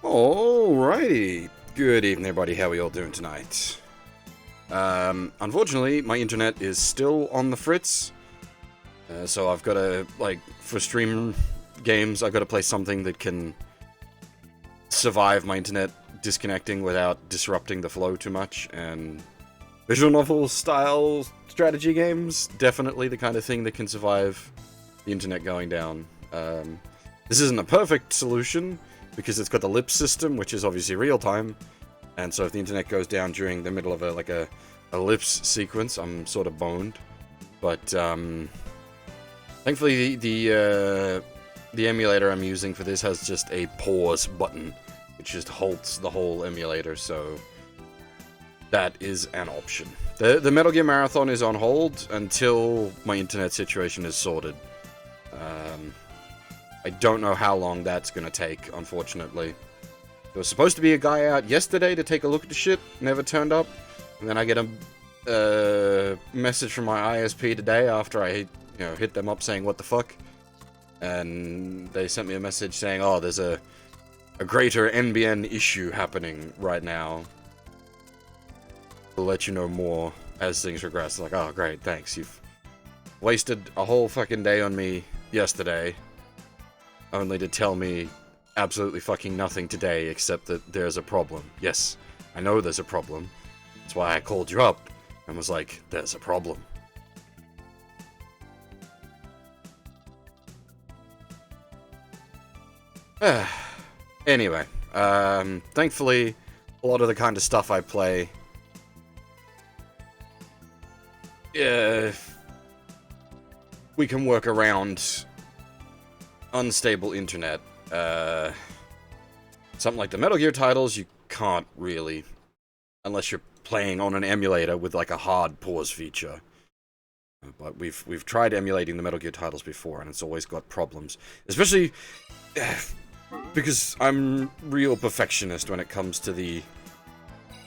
Alrighty. Good evening, everybody. How are we all doing tonight? Unfortunately, my internet is still on the fritz. So I've got to, for stream games, I've got to play something that can survive my internet disconnecting without disrupting the flow too much. And visual novel style strategy games, definitely the kind of thing that can survive the internet going down. This isn't a perfect solution, because it's got the lip system, which is obviously real-time, and so if the internet goes down during the middle of a lips sequence, I'm sort of boned. But, thankfully the emulator I'm using for this has just a pause button, which just halts the whole emulator, so that is an option. The Metal Gear Marathon is on hold until my internet situation is sorted. I don't know how long that's gonna take, unfortunately. There was supposed to be a guy out yesterday to take a look at the shit, never turned up. And then I get a message from my ISP today after I, hit them up saying, what the fuck? And they sent me a message saying, oh, there's a greater NBN issue happening right now. We'll let you know more as things progress. Like, oh, great, thanks. You've wasted a whole fucking day on me yesterday, only to tell me absolutely fucking nothing today except that there's a problem. Yes, I know there's a problem. That's why I called you up and was like, there's a problem. Anyway, thankfully, a lot of the kind of stuff I play, we can work around unstable internet. Something like the Metal Gear titles, you can't really, unless you're playing on an emulator with like a hard pause feature. But we've tried emulating the Metal Gear titles before, and it's always got problems. Especially because I'm real perfectionist when it comes to the,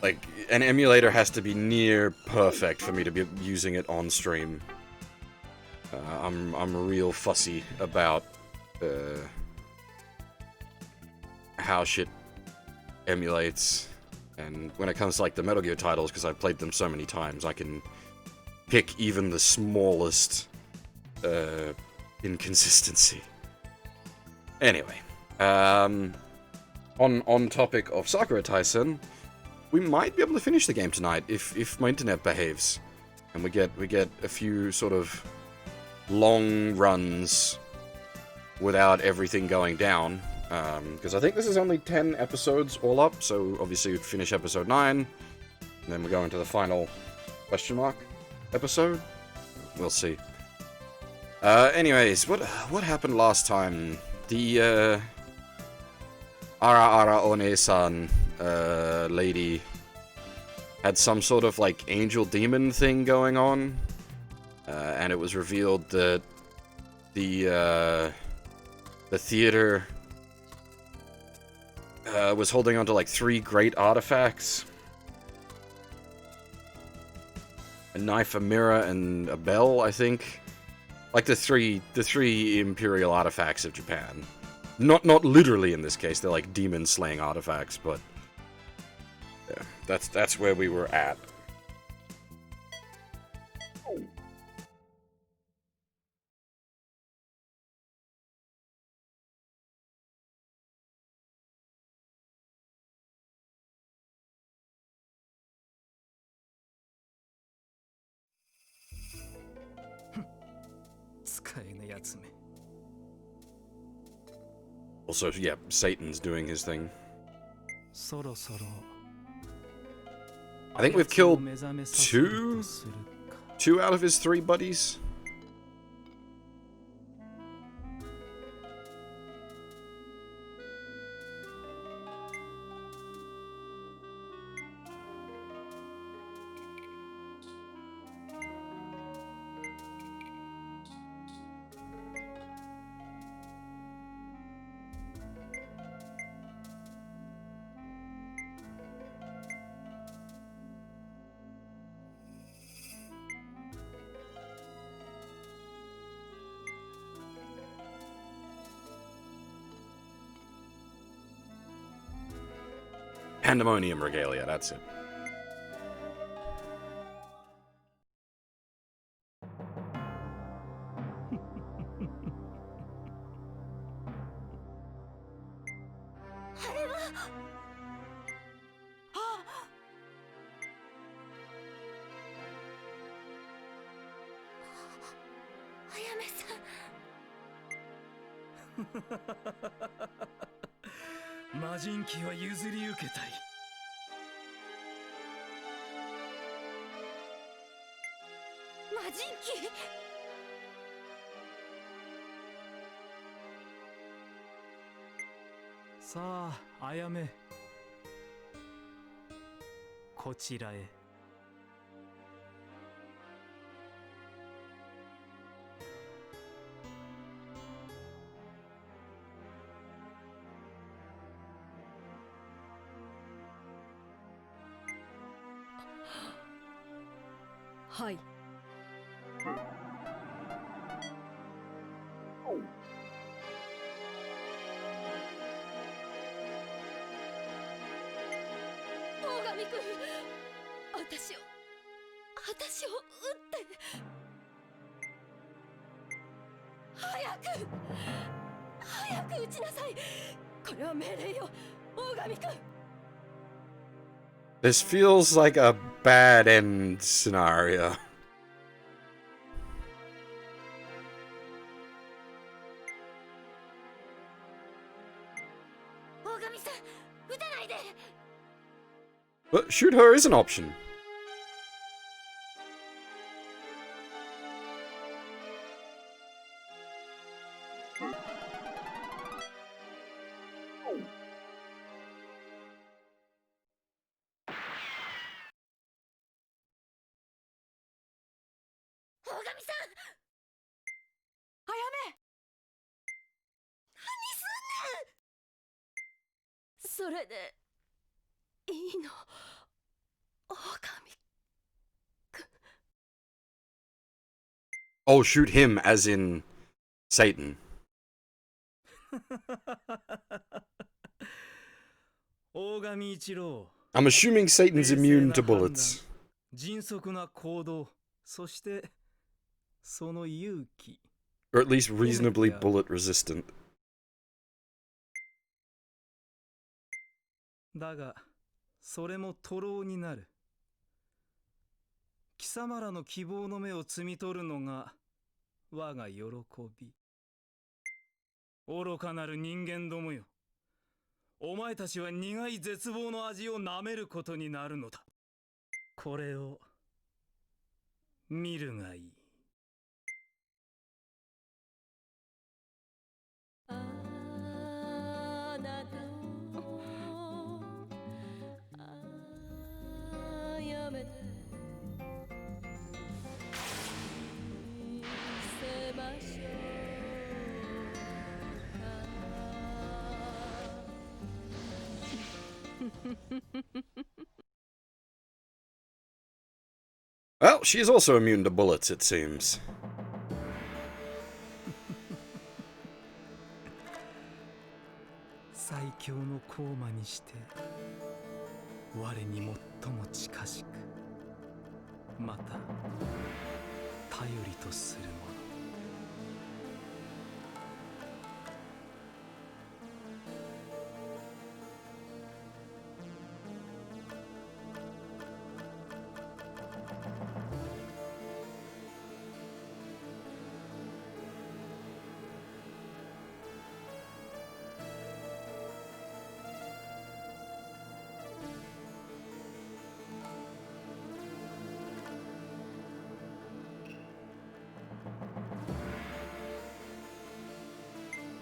an emulator has to be near perfect for me to be using it on stream. I'm real fussy about how shit emulates, and when it comes to the Metal Gear titles, because I've played them so many times, I can pick even the smallest inconsistency. Anyway, on topic of Sakura Taisen, we might be able to finish the game tonight if my internet behaves, and we get a few sort of long runs without everything going down, because I think this is only 10 episodes all up, so obviously we'd finish episode 9, and then we go into the final question mark episode. We'll see. Anyways, what happened last time? The Ara One-san lady had some sort of angel demon thing going on, and it was revealed that the theater was holding on to 3 great artifacts: a knife, a mirror, and a bell, I think. The three imperial artifacts of Japan. Not literally in this case, they're demon slaying artifacts, but yeah, that's where we were at. Also, yeah, Satan's doing his thing. I think we've killed two out of his 3 buddies. Pandemonium regalia, that's it.さあ、あやめ。こちらへ。はい。大神君、私を撃って。早く撃ちなさい。これは命令よ、大神君。This feels like a bad end scenario. 大神さん、撃たないで。 But shoot her is an option.それでいいの、狼。 Oh, shoot him as in Satan. 大神一郎。 I'm assuming Satan's immune to bullets. 迅速な行動、そしてその勇気。 Or at least reasonably bullet resistant. だが、それも徒労になる。貴様らの希望の目を摘み取るのが我が喜び。愚かなる人間どもよ。お前たちは苦い絶望の味を舐めることになるのだ。これを見るがいい。あなたをやめて見せましょうか。 Well, she is also immune to bullets, it seems. 最強の高魔にして我に最も近しく、また頼りとするもの。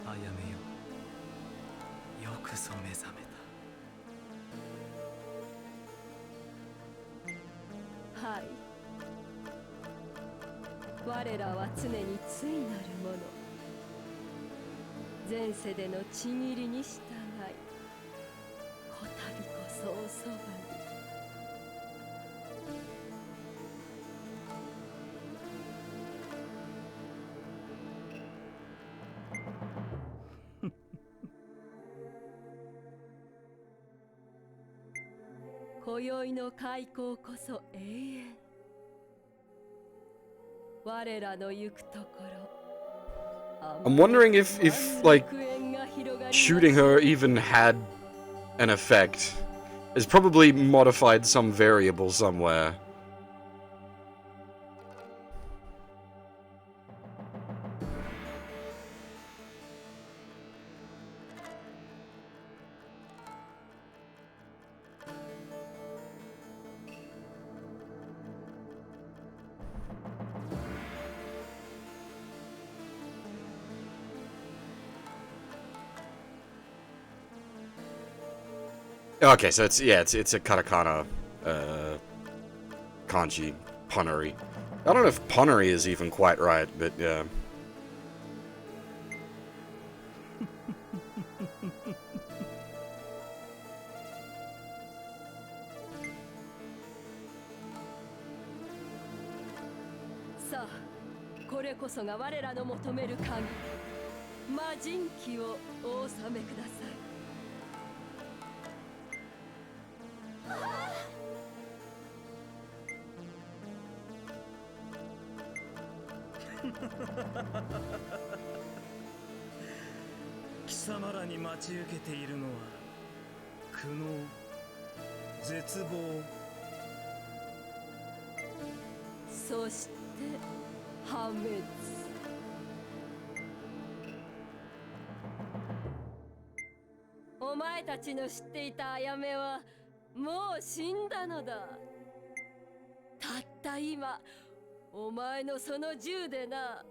あやめよ、よくぞ目覚めた。はい。我らは常に対なるもの。前世でのちぎりに従い、こたびこそおそばに。今宵の開口こそ永遠。我らの行くところ。I'm wondering if like shooting her even had an effect. It's probably modified some variable somewhere. Okay, so it's a katakana kanji punnery. I don't know if punnery is even quite right, but yeah. Sa, これこそが我らの求める鍵。魔人気をお納めください。貴様らに待ち受けているのは苦悩、絶望、そして破滅。お前たちの知っていたあやめはもう死んだのだ。たった今お前のその銃でな。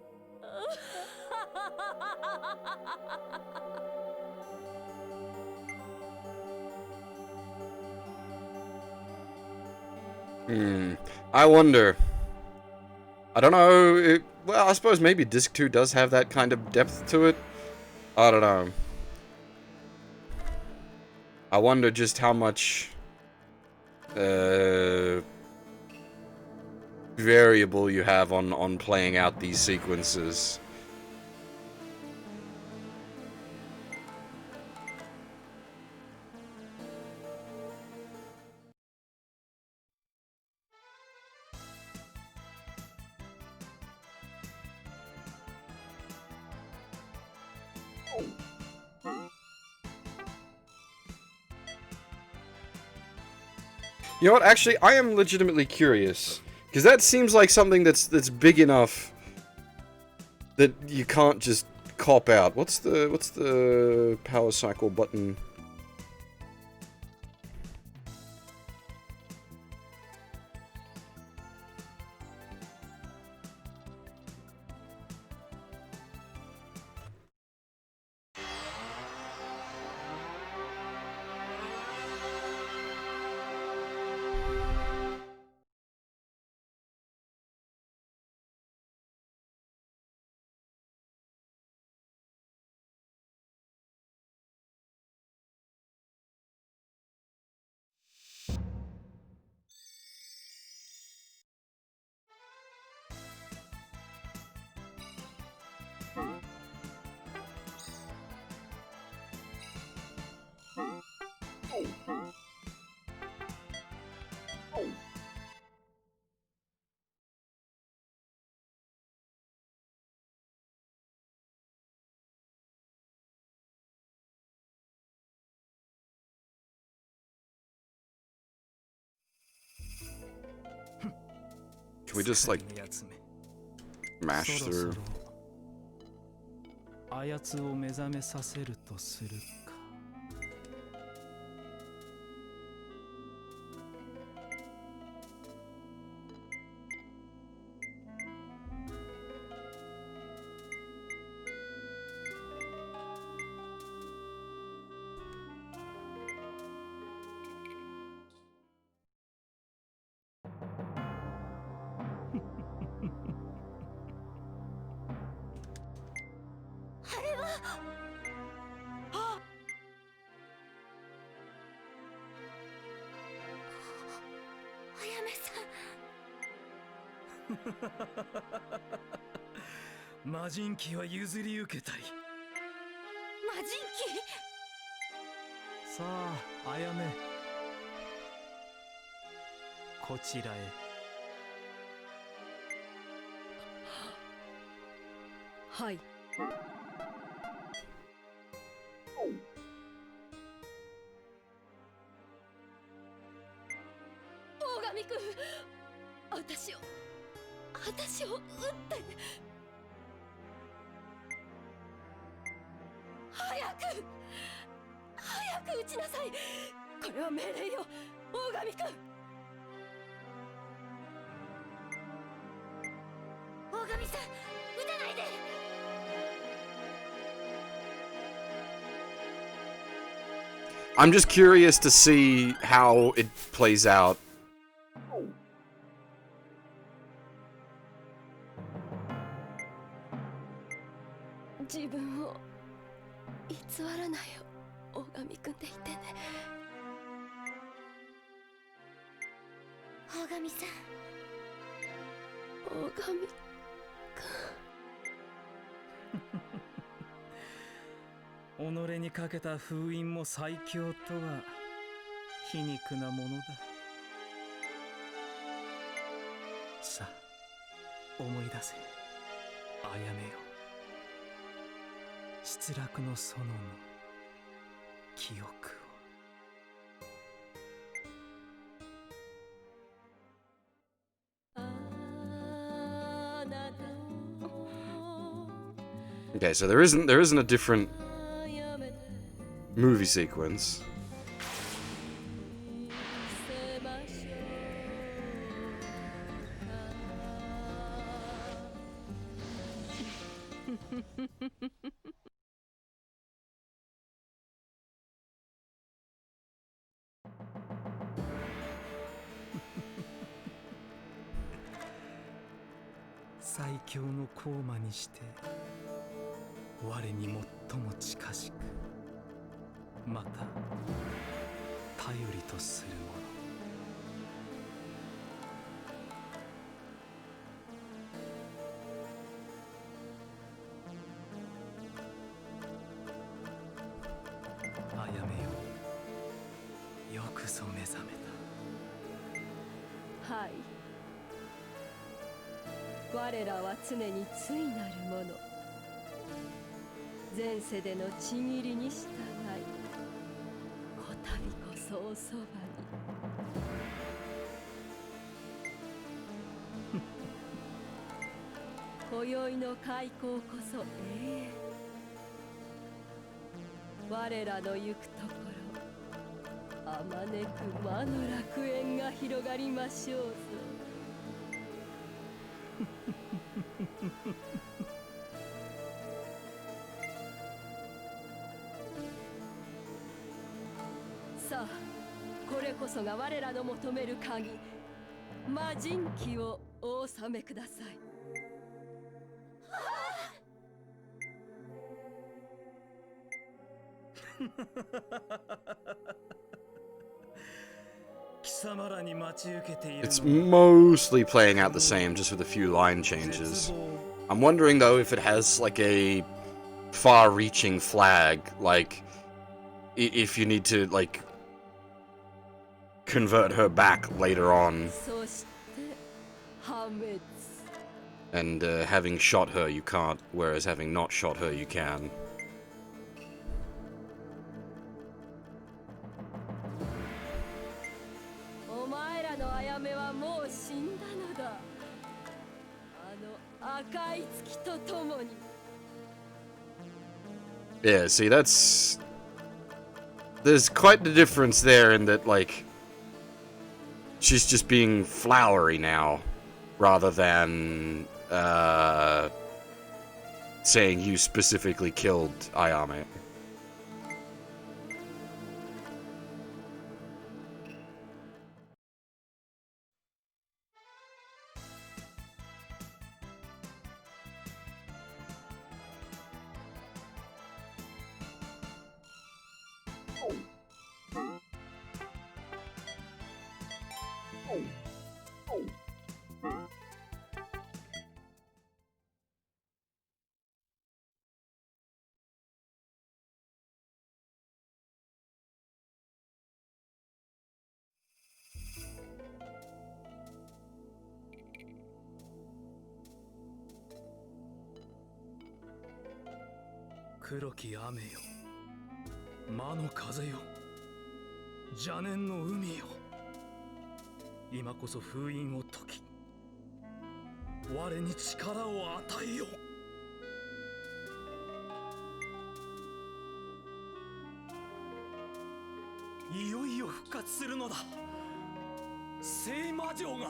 I wonder. I don't know. Well, I suppose maybe Disc 2 does have that kind of depth to it. I don't know. I wonder just how much variable you have on playing out these sequences. You know what? Actually, I am legitimately curious, because that seems like something that's big enough that you can't just cop out. What's the power cycle button? Can we just, like, mash through? あやつを目覚めさせるとするか。魔人機は譲り受けたり。魔人機？さあ、あやめ。こちらへ。はい。大神君、私を撃って。早く撃ちなさい。これは命令よ、大神君。大神さん、撃たないで。I'm just curious to see how it plays out. 自分を偽らないよ、大神君でいてね。大神さん、大神君。己にかけた封印も最強とは皮肉なものだ。さあ、思い出せ、あやめよ。失落の園の記憶を。Okay, so there isn't a different movie sequence.最強の高魔にして我に最も近しく、また頼りとするもの。あやめよ、よくぞ目覚めた。はい。我らは常に対なるもの。前世でのちぎりに従い、こたびこそおそばに。今宵の開口こそ永遠。我らの行くところ、あまねく魔の楽園が広がりましょうぞ。さあ、これこそが我らの求める鍵、魔人気をお納めください。It's mostly playing out the same, just with a few line changes. I'm wondering though if it has like a far-reaching flag, like if you need to like convert her back later on. And having shot her you can't, whereas having not shot her you can. お前らのあやめはもう死んだのだ。あの赤い月とともに。Yeah, see, there's quite the difference there in that, like, she's just being flowery now, rather than, saying you specifically killed Ayame. 黒き雨よ、魔の風よ、邪念の海よ、今こそ封印を解き、我に力を与えよ。いよいよ復活するのだ、聖魔女が。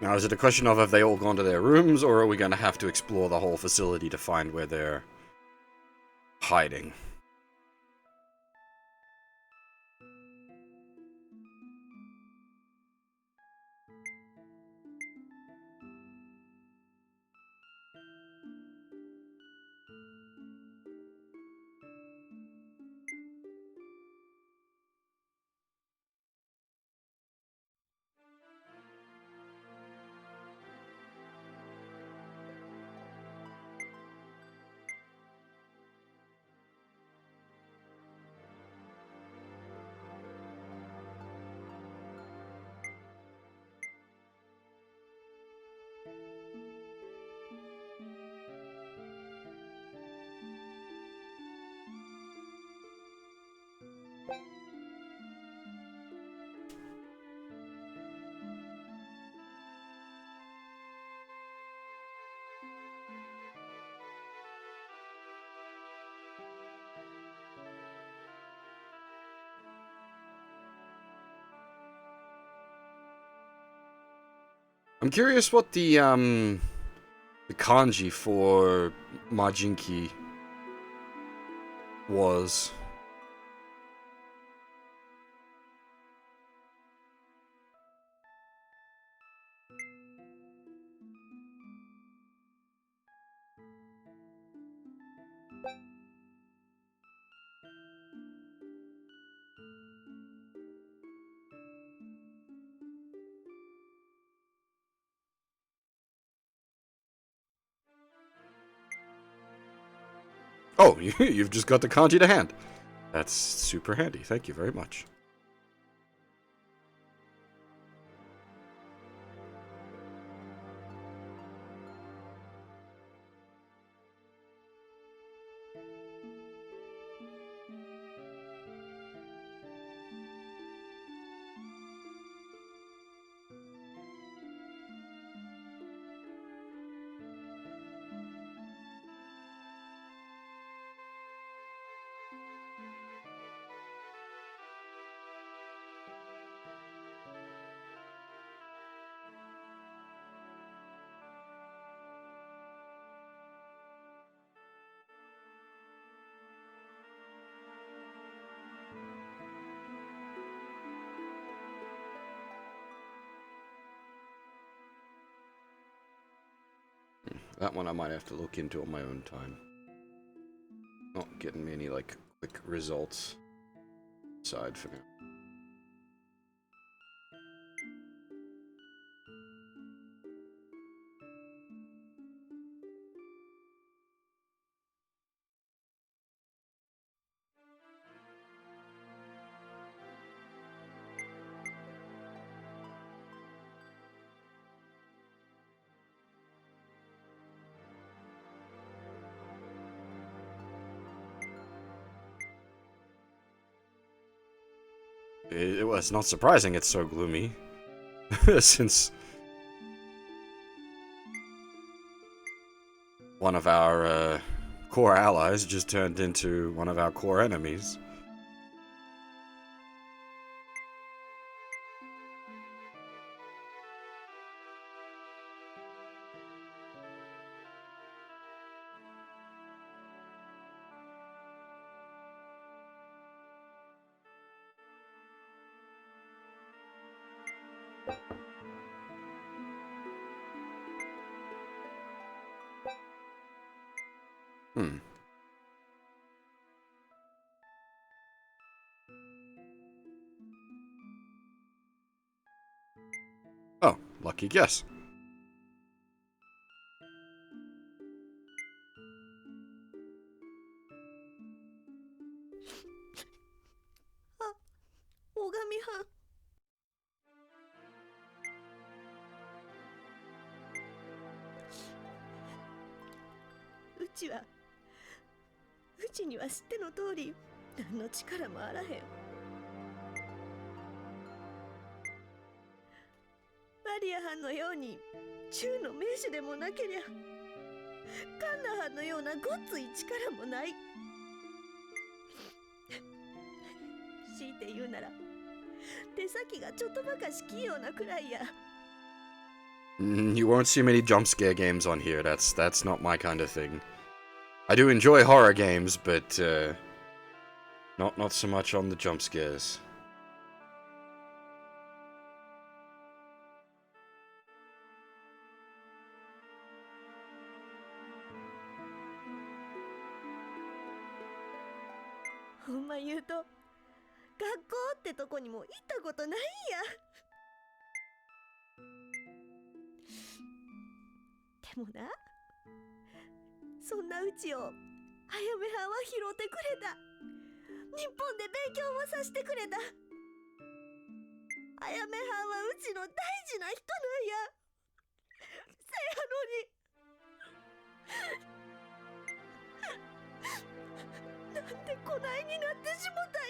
Now, is it a question of have they all gone to their rooms, or are we going to have to explore the whole facility to find where they're hiding? I'm curious what the kanji for Majinki was. Oh, you've just got the kanji to hand. That's super handy. Thank you very much. That one I might have to look into on my own time. Not getting me any, like, quick results aside for now. Well, it's not surprising it's so gloomy. Since one of our core allies just turned into one of our core enemies. Oh, lucky guess.うちには知っての通り何の力もあらへん。マリア藩のように中の名手でもなけりゃカンナ藩のようなごっつい力もない。強いて言うなら手先がちょっとばかし器用なくらいや。You won't see many jump scare games on here. That's not my kind of thing. I do enjoy horror games, but not so much on the jump scares.ほんま言うと学校ってとこにも行ったことないんや。でもな、そんなうちをあやめはんは拾ってくれた。日本で勉強もさせてくれた。あやめはんはうちの大事な人なんや。せやのになんでこないになってしもたんや。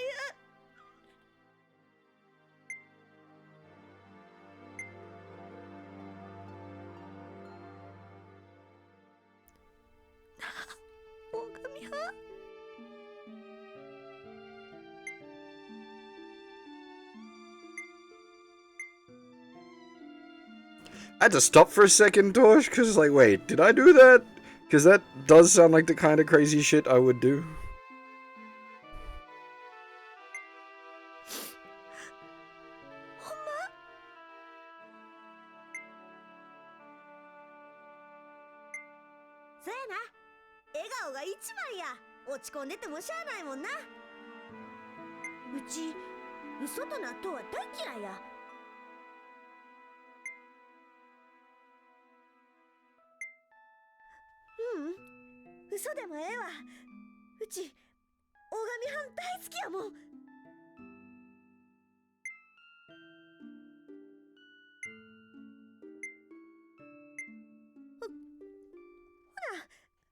I had to stop for a second, Torch, because, like, wait, did I do that? Because that does sound like the kind of crazy shit I would do. そやな、笑顔が一番や。落ち込んでてもしゃあないもんな。うち嘘と納豆は大嫌いや。嘘でもええわ。うち大神藩大好きやもん。ほな、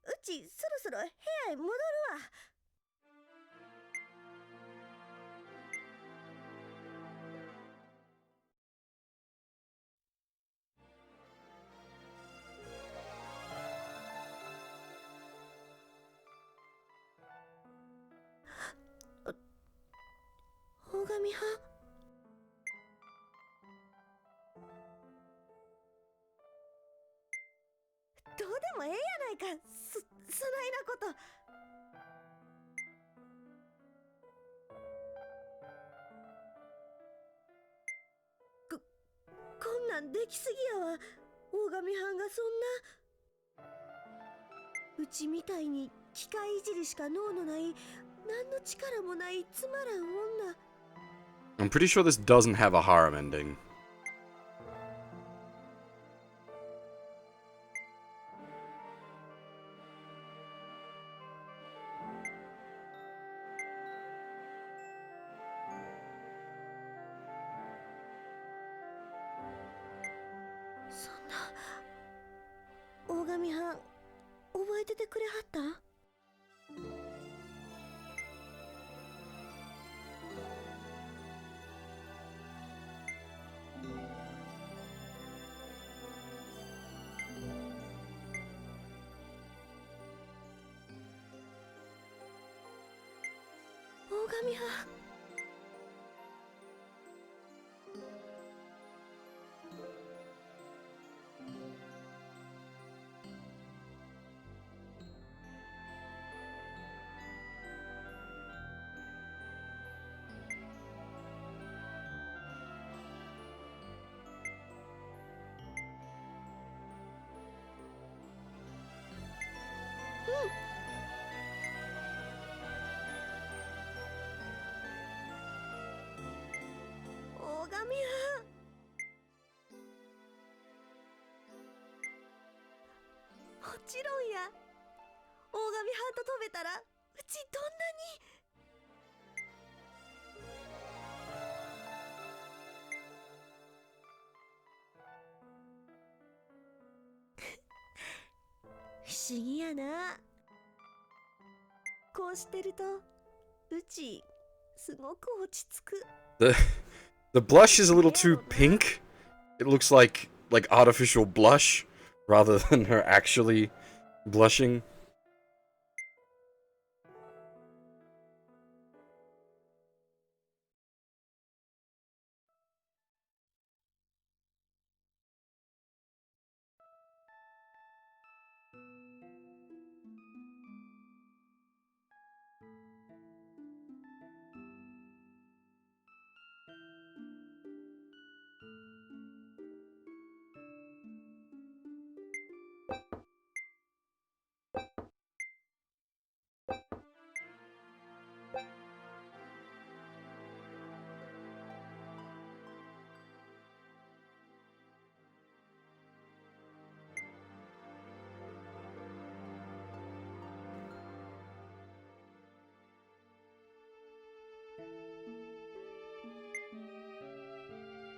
うちそろそろ部屋へ戻るわ。大神藩、どうでもええやないか、そないなこと。こんなんできすぎやわ。大神藩がそんな。うちみたいに機械いじりしか脳のない何の力もないつまらん女。I'm pretty sure this doesn't have a harem ending. So大神藩、覚えててくれはったん？神派。大神派。もちろんや。大神派と飛べたらうちどんなに。不思議やな。こうしてるとうちすごく落ち着く。 The blush is a little too pink. It looks like artificial blush rather than her actually blushing.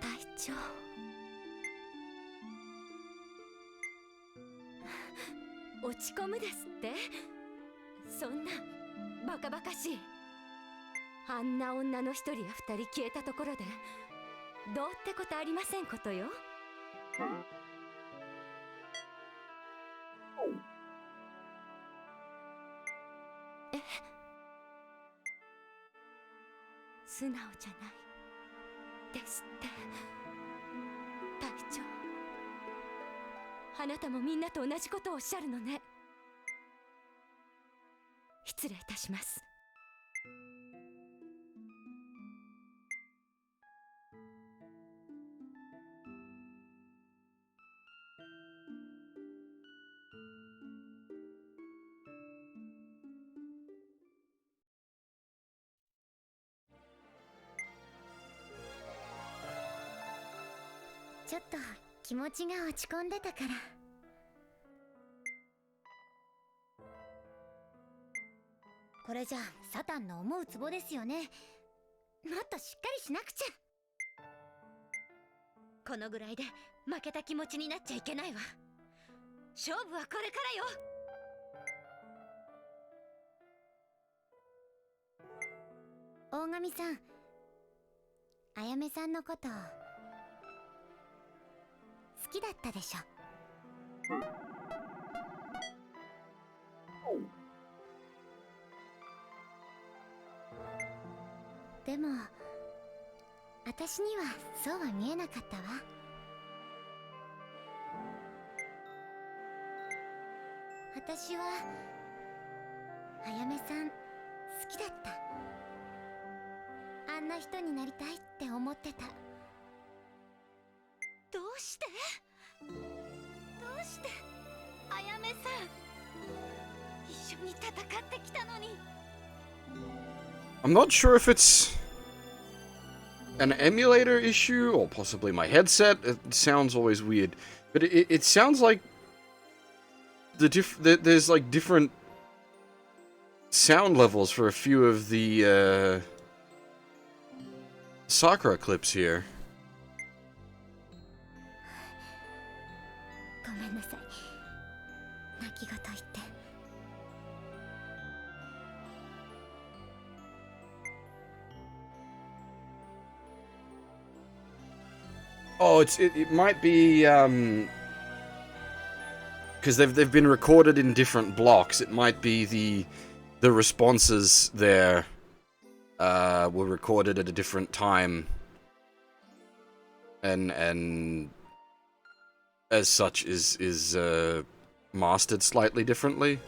隊長。落ち込むですって？そんなバカバカしい。あんな女の一人や二人消えたところでどうってことありませんことよ。え、素直じゃないですって隊長。あなたもみんなと同じことをおっしゃるのね。失礼いたします。ちょっと気持ちが落ち込んでたから。これじゃサタンの思うツボですよね。もっとしっかりしなくちゃ。このぐらいで負けた気持ちになっちゃいけないわ。勝負はこれからよ。大神さん、あやめさんのこと好きだったでしょ。でも私にはそうは見えなかったわ。私はあやめさん好きだった。あんな人になりたいって思ってた。どうしてあやめさん一緒に戦ってきたのに。I'm not sure if it's an emulator issue or possibly my headset. It sounds always weird, but it sounds like there's like different sound levels for a few of the Sakura clips here. ごめんなさい。泣き言言って。Oh, it might be because they've been recorded in different blocks. It might be the responses there were recorded at a different time, and as such is mastered slightly differently.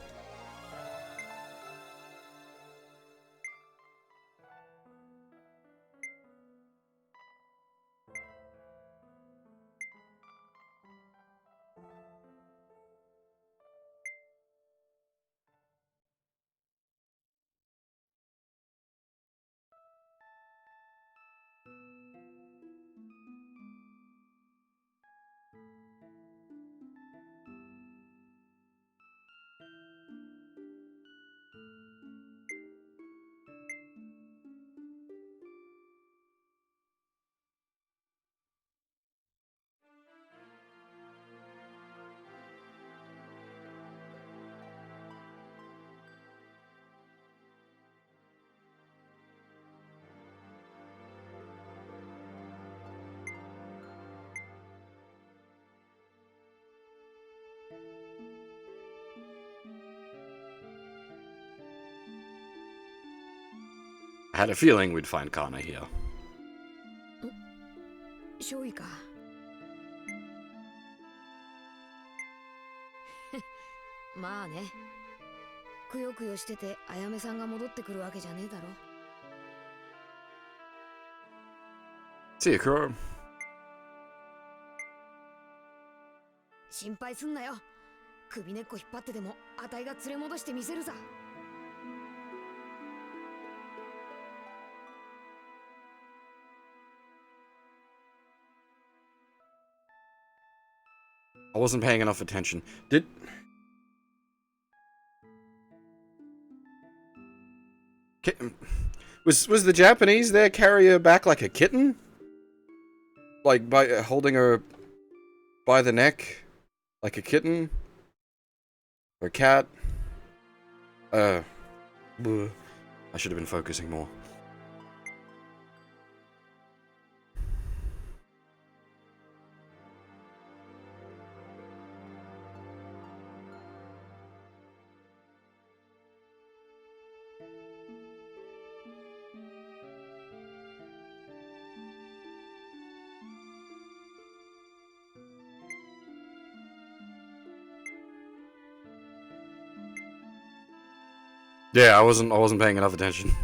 I had a feeling we'd find Kana here. 少尉か。まあね。くよくよしててあやめさんが戻ってくるわけじゃねえだろ。Sakura. 心配すんなよ。首根っこ引っ張ってでもあたいが連れ戻してみせるさ。I wasn't paying enough attention. Was the Japanese there carry her back like a kitten? Like by holding her by the neck like a kitten? Or a cat? I should have been focusing more. Yeah, I wasn't paying enough attention.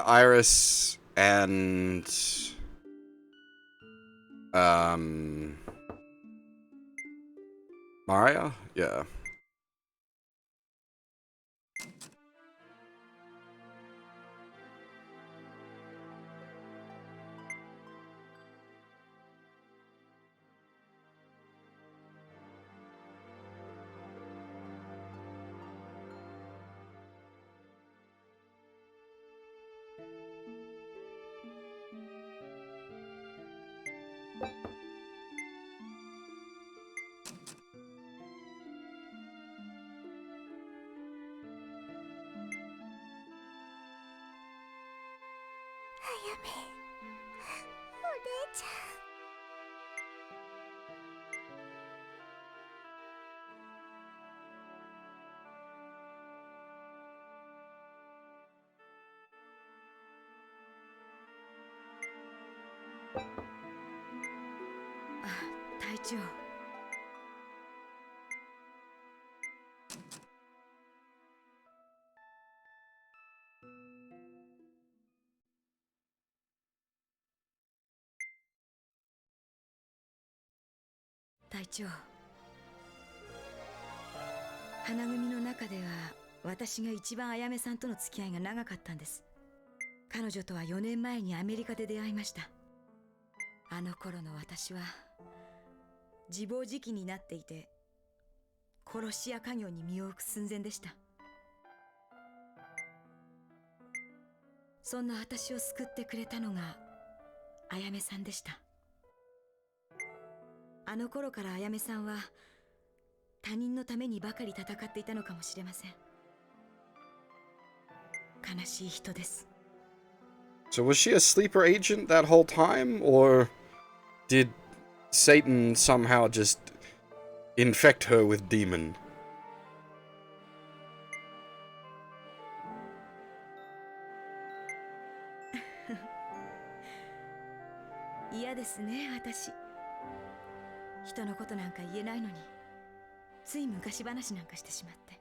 Iris and Maria? Yeah. Ah, 隊長。隊長。花組の中では私が一番あやめさんとの付き合いが長かったんです。彼女とは4年前にアメリカで出会いました。あの頃の私は自暴自棄になっていて、殺しや家業に身を置く寸前でした。そんな私を救ってくれたのがあやめさんでした。あの頃からあやめさんは他人のためにばかり戦っていたのかもしれません。悲しい人です。 So was she a sleeper agent that whole time, or did Satan somehow just infect her with demon? 嫌ですね、私。人のことなんか言えないのに、つい昔話なんかしてしまって。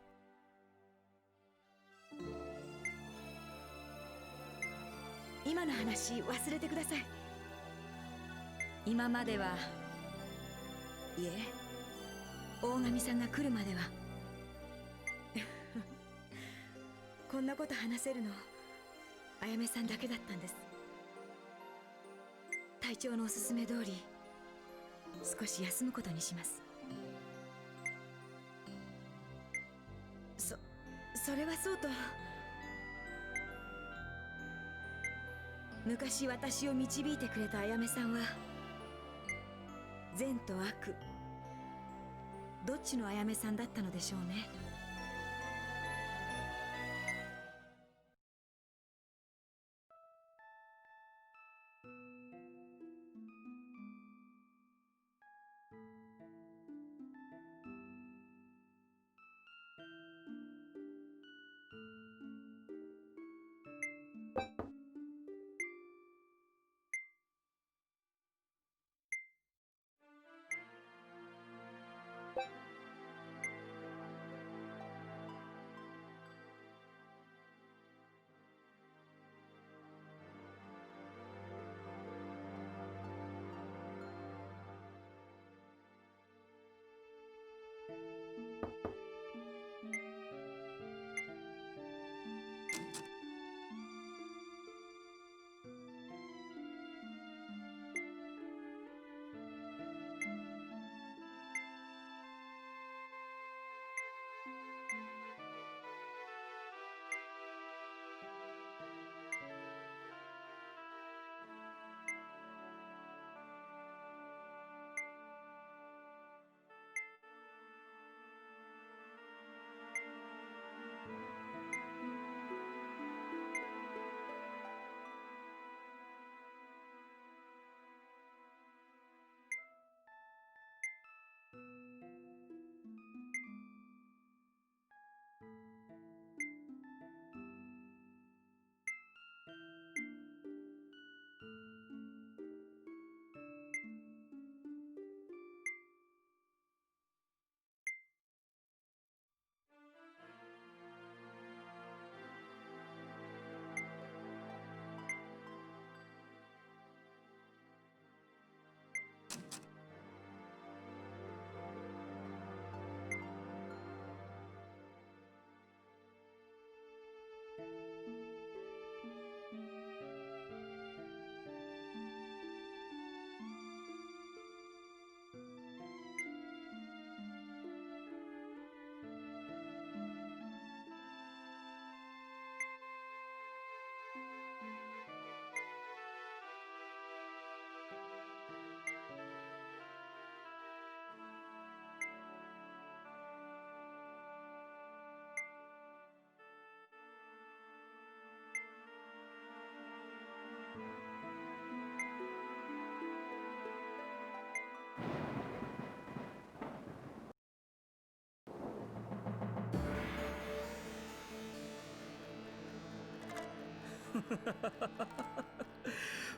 今の話忘れてください。今までは、いえ、大神さんが来るまではこんなこと話せるのあやめさんだけだったんです。隊長のおすすめ通り少し休むことにします。それはそうと、昔私を導いてくれたあやめさんは善と悪どっちのあやめさんだったのでしょうね。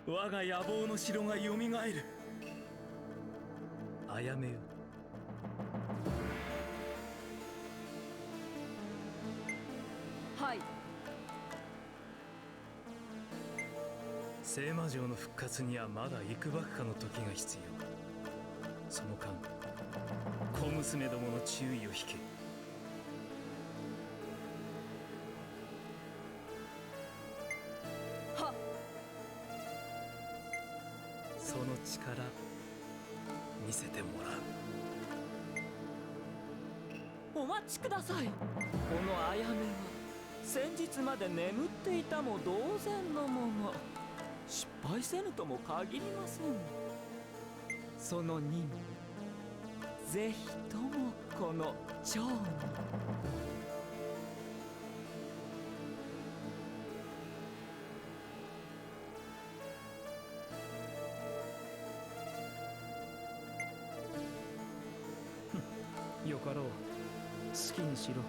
我が野望の城がよみがえる。あやめよ。はい。聖魔城の復活にはまだ幾ばくかの時が必要。その間、小娘どもの注意を引け。はっ。その力見せてもらう。お待ちください。このあやめは先日まで眠っていたも同然のもの。失敗せぬとも限りません。その任務、ぜひともこの蝶に。よかろう。好きにしろ。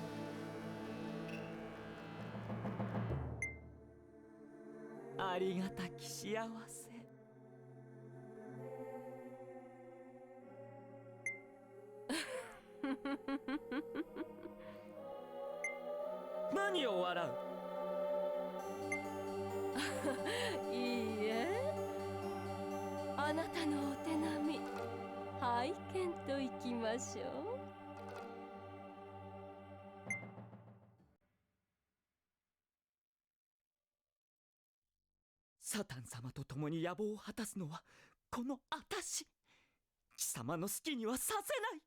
ありがたき幸せ。何を笑う？いいえ、あなたのお手並み拝見といきましょう。サタン様と共に野望を果たすのはこの私。貴様の好きにはさせない。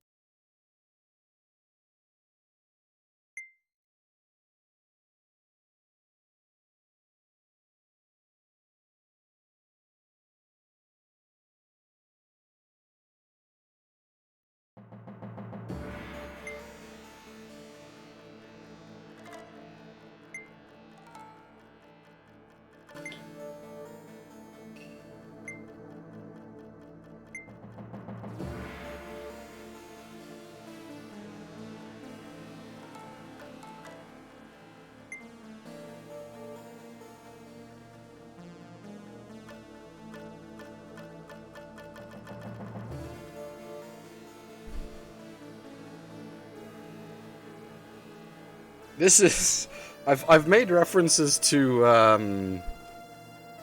This is... I've made references to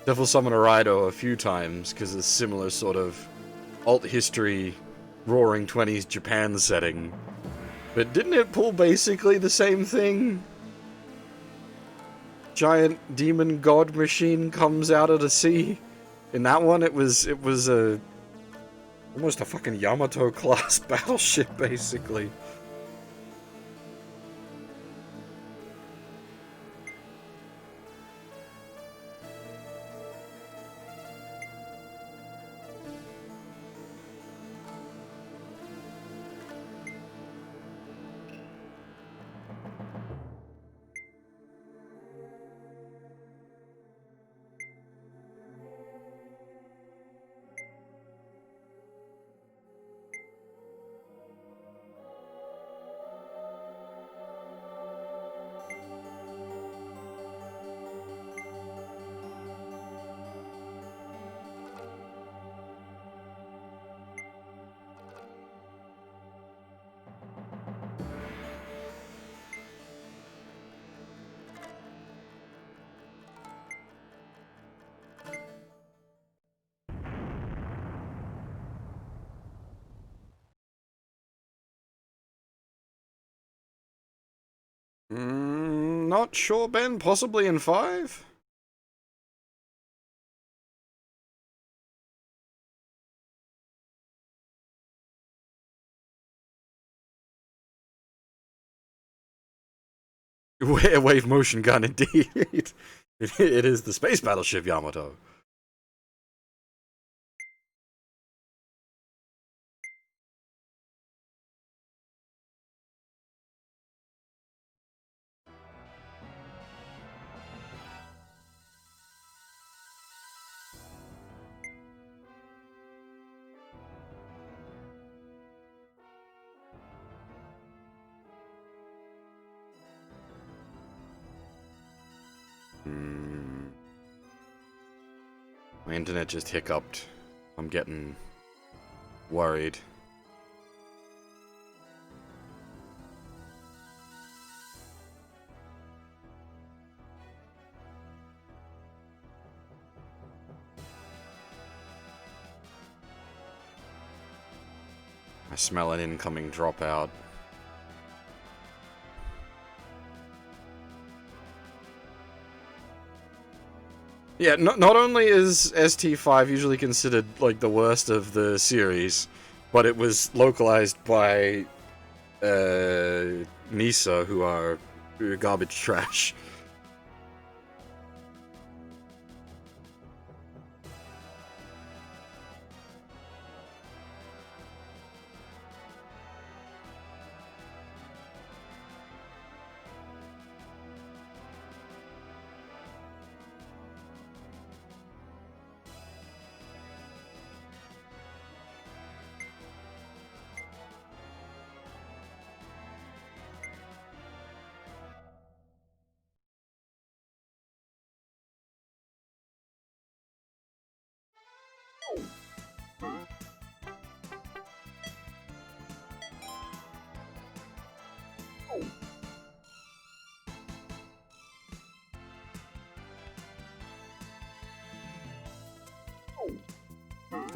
Devil Summoner Raido a few times, because it's similar sort of alt history, roaring 20s Japan setting. But didn't it pull basically the same thing? Giant demon god machine comes out of the sea. In that one, it was a almost a fucking Yamato class battleship, basically. Not sure, Ben. Possibly in 5? Wave motion gun, indeed. It is the space battleship Yamato. My internet just hiccuped. I'm getting worried. I smell an incoming dropout. Yeah, not only is ST5 usually considered like the worst of the series, but it was localized by NISA, who are garbage trash.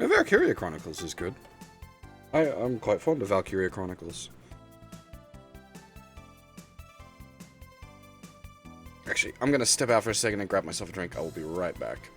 And Valkyria Chronicles is good. I'm quite fond of Valkyria Chronicles. Actually, I'm gonna step out for a second and grab myself a drink. I will be right back.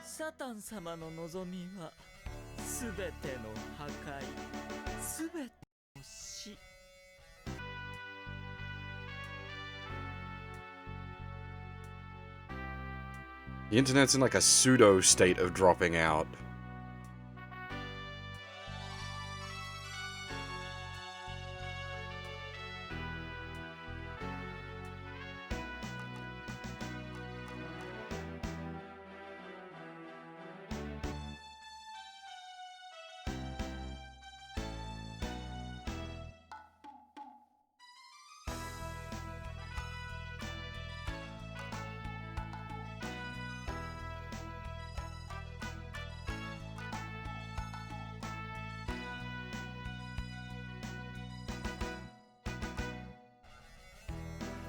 サタン様の望みはすべての破壊、すべての死。The internet's in like a pseudo state of dropping out.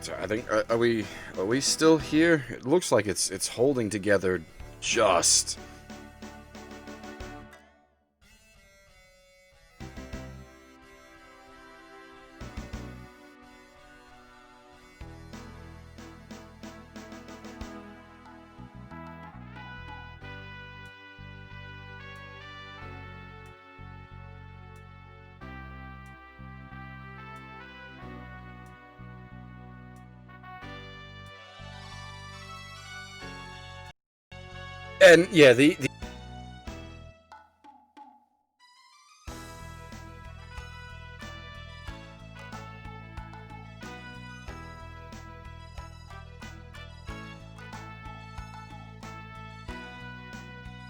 So I think are we still here? It looks like it's holding together just. And yeah, the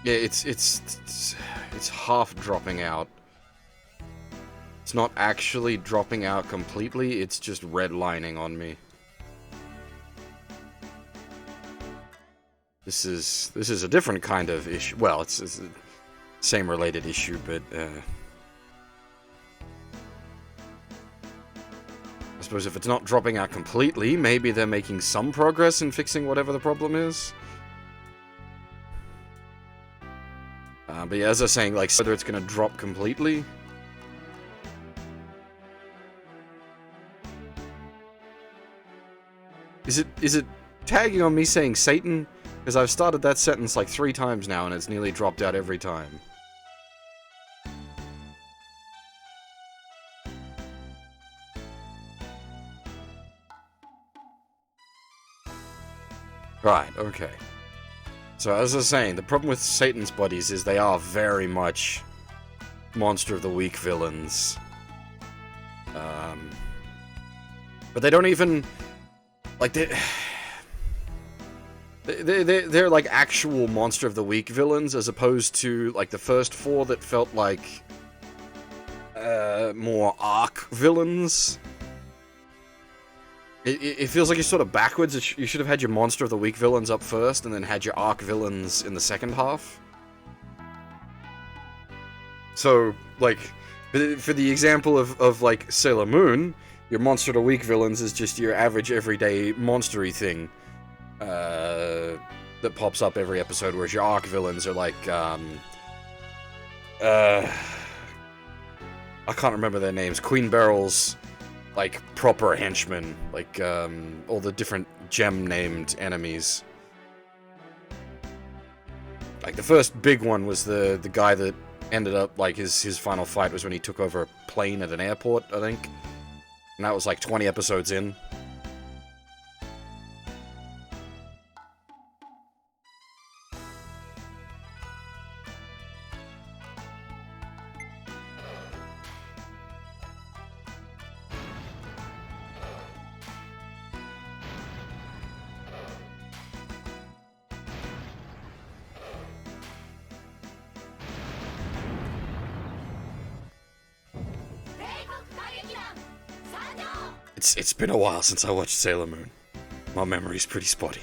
yeah, it's half dropping out. It's not actually dropping out completely, it's just redlining on me. This is a different kind of issue. Well, it's the same related issue, but I suppose if it's not dropping out completely, maybe they're making some progress in fixing whatever the problem is. But yeah, as I was saying, like, whether it's gonna drop completely. Is it tagging on me saying Satan? Because I've started that sentence like 3 times now and it's nearly dropped out every time. Right, okay. So as I was saying, the problem with Satan's buddies is they are very much Monster of the Week villains. But they don't even... Like, they're like actual Monster of the Week villains, as opposed to, like, the first 4 that felt like... more arc villains. It feels like you're sort of backwards. You should have had your Monster of the Week villains up first, and then had your arc villains in the second half. So, like, for the example of like, Sailor Moon, your Monster of the Week villains is just your average, everyday, monster-y thing. That pops up every episode, whereas your arc villains are like, I can't remember their names. Queen Beryl's, like, proper henchmen. Like, all the different gem-named enemies. Like, the first big one was the guy that ended up, like, his final fight was when he took over a plane at an airport, I think. And that was, like, 20 episodes in. It's been a while since I watched Sailor Moon. My memory's pretty spotty.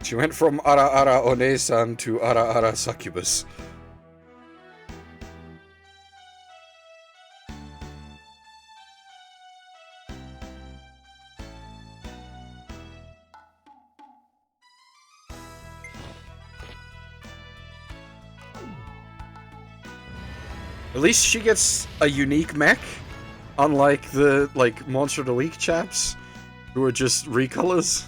She went from Ara Ara One-san to Ara Ara Succubus. At least she gets a unique mech, unlike the, like, Monster of the Week chaps, who are just recolors.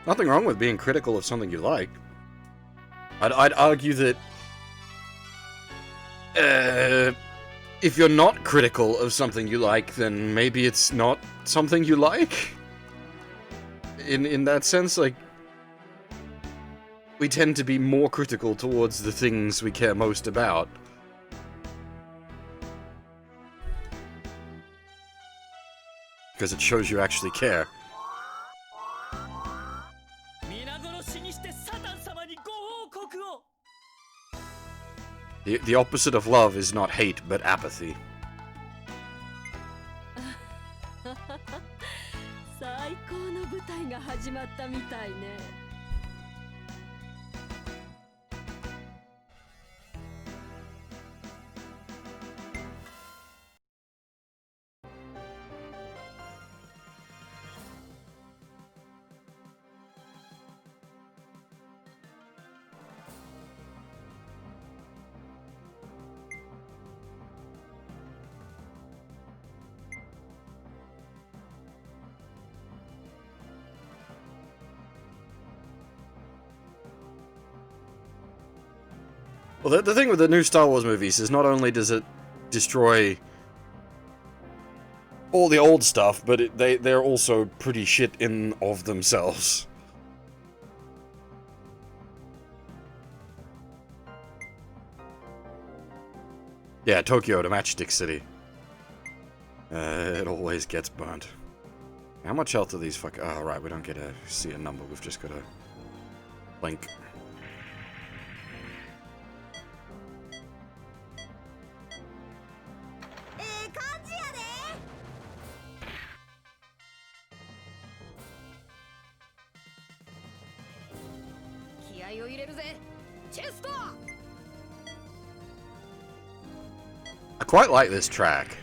Nothing wrong with being critical of something you like. I'd argue that if you're not critical of something you like, then maybe it's not something you like. In that sense, like, we tend to be more critical towards the things we care most about. Because it shows you actually care. The opposite of love is not hate, but apathy. Well, the thing with the new Star Wars movies is not only does it destroy all the old stuff, but they're also pretty shit in of themselves. Yeah, Tokyo to Matchstick City. It always gets burnt. How much health are these fuck? Oh, right, we don't get to see a number. We've just got to blink. I quite like this track.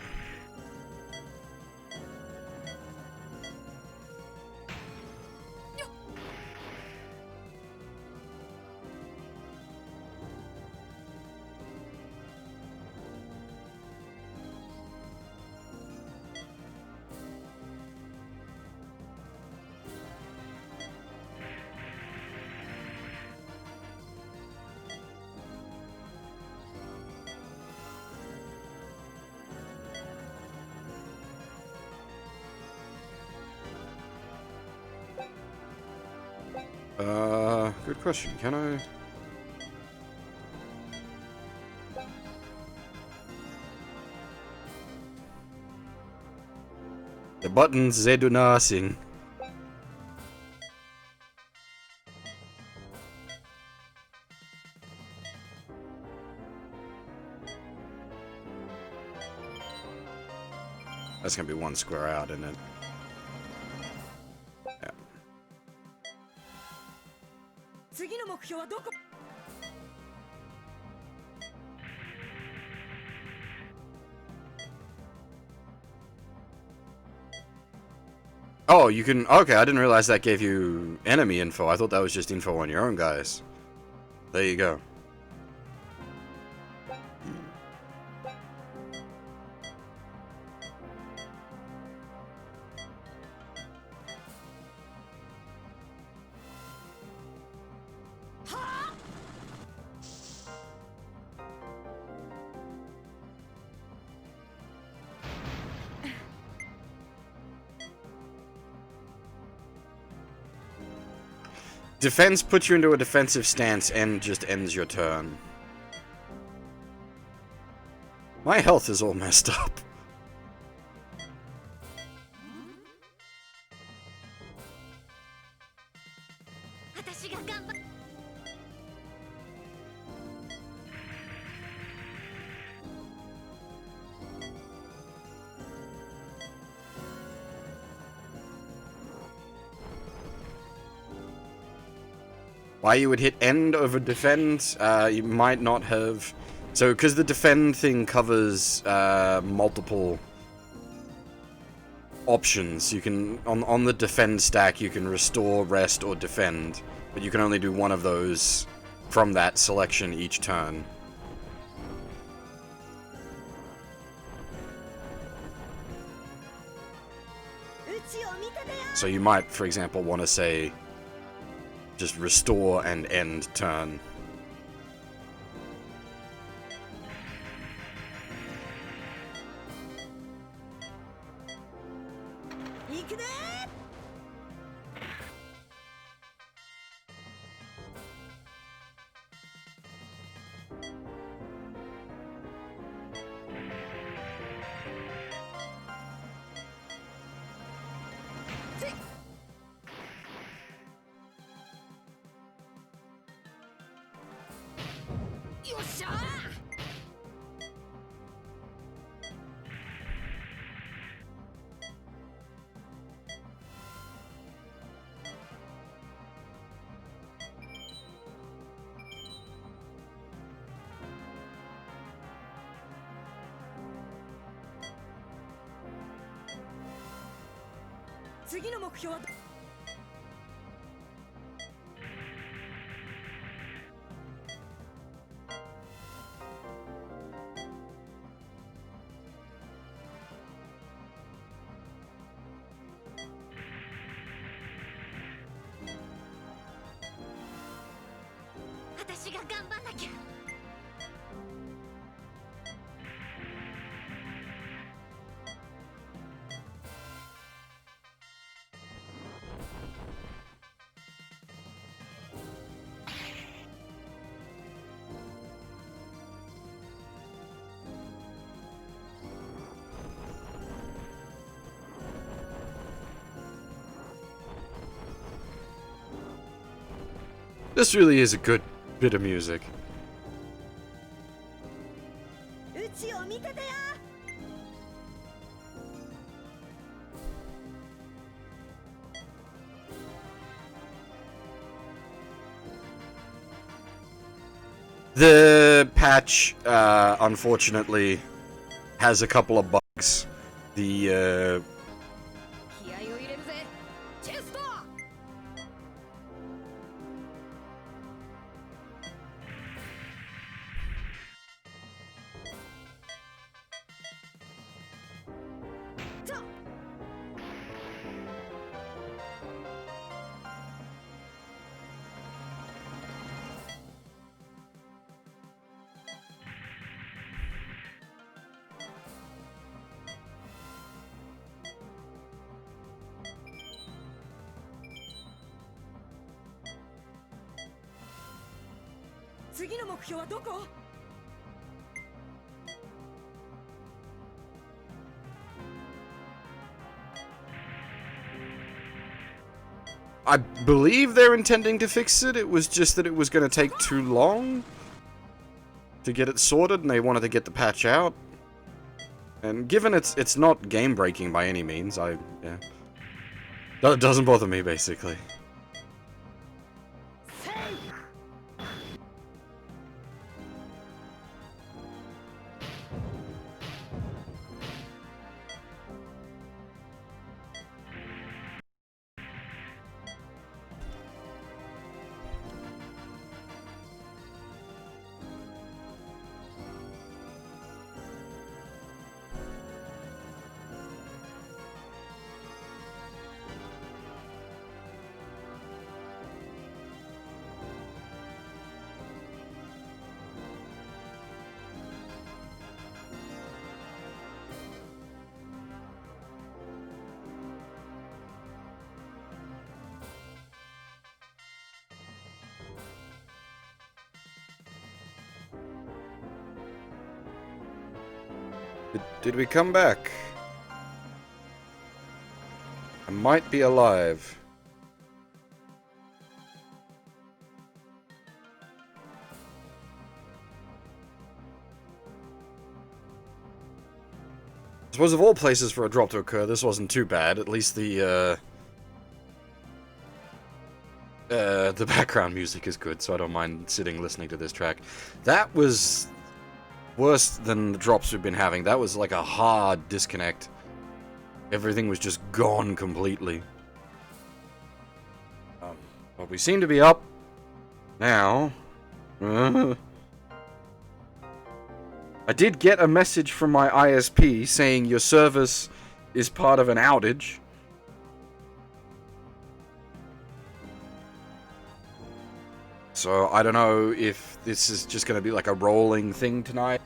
Good question. Can I? The buttons, they do nothing. That's gonna be one square out, isn't it? Yeah. Oh, you can... Okay, I didn't realize that gave you enemy info. I thought that was just info on your own guys. There you go. Defense puts you into a defensive stance and just ends your turn. My health is all messed up. Why you would hit end over defend, you might not have... So, because the defend thing covers multiple options. You can, on the defend stack, you can restore, rest, or defend. But you can only do one of those from that selection each turn. So you might, for example, want to say... just restore and end turn. This really is a good bit of music. うちを見ててや。 The patch, unfortunately, has a couple of bugs. The, 気合を入れるぜチェスト。 次の目標はどこ？ I believe they're intending to fix it. It was just that it was going to take too long to get it sorted, and they wanted to get the patch out. And given it's not game breaking by any means, yeah, that doesn't bother me basically. Did we come back? I might be alive. I suppose of all places for a drop to occur, this wasn't too bad. At least the background music is good, so I don't mind sitting listening to this track. That was worse than the drops we've been having. That was like a hard disconnect. Everything was just gone completely. But we seem to be up now. I did get a message from my ISP saying your service is part of an outage. So I don't know if this is just going to be like a rolling thing tonight.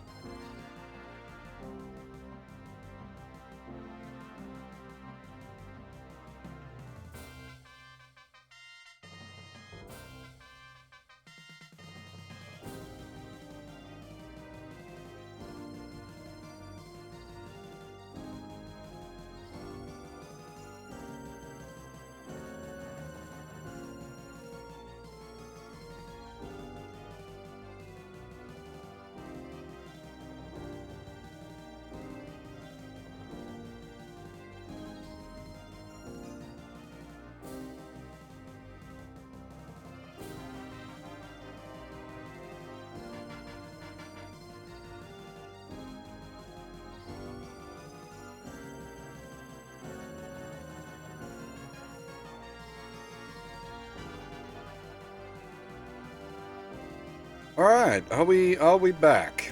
Alright, are we back?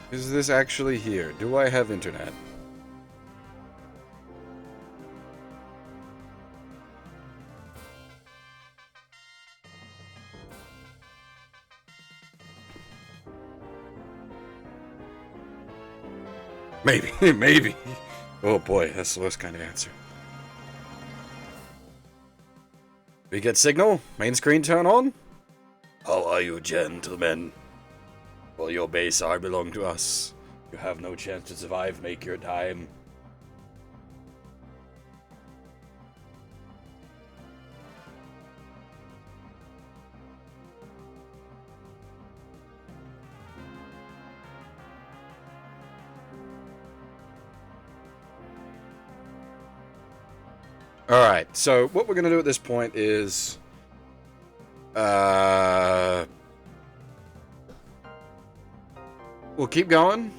Is this actually here? Do I have internet? Maybe, maybe. Oh boy, that's the worst kind of answer. We get signal? Main screen turn on? How are you, gentlemen? Well, your base are belong to us. You have no chance to survive, make your time. Alright, so what we're gonna do at this point is... we'll keep going.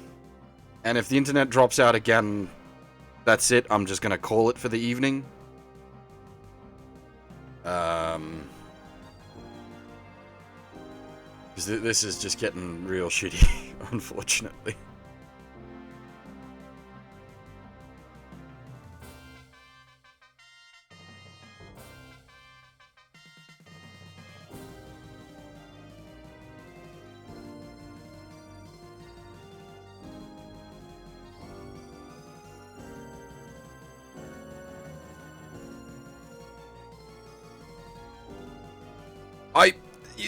And if the internet drops out again, that's it. I'm just gonna call it for the evening. Because this is just getting real shitty, unfortunately.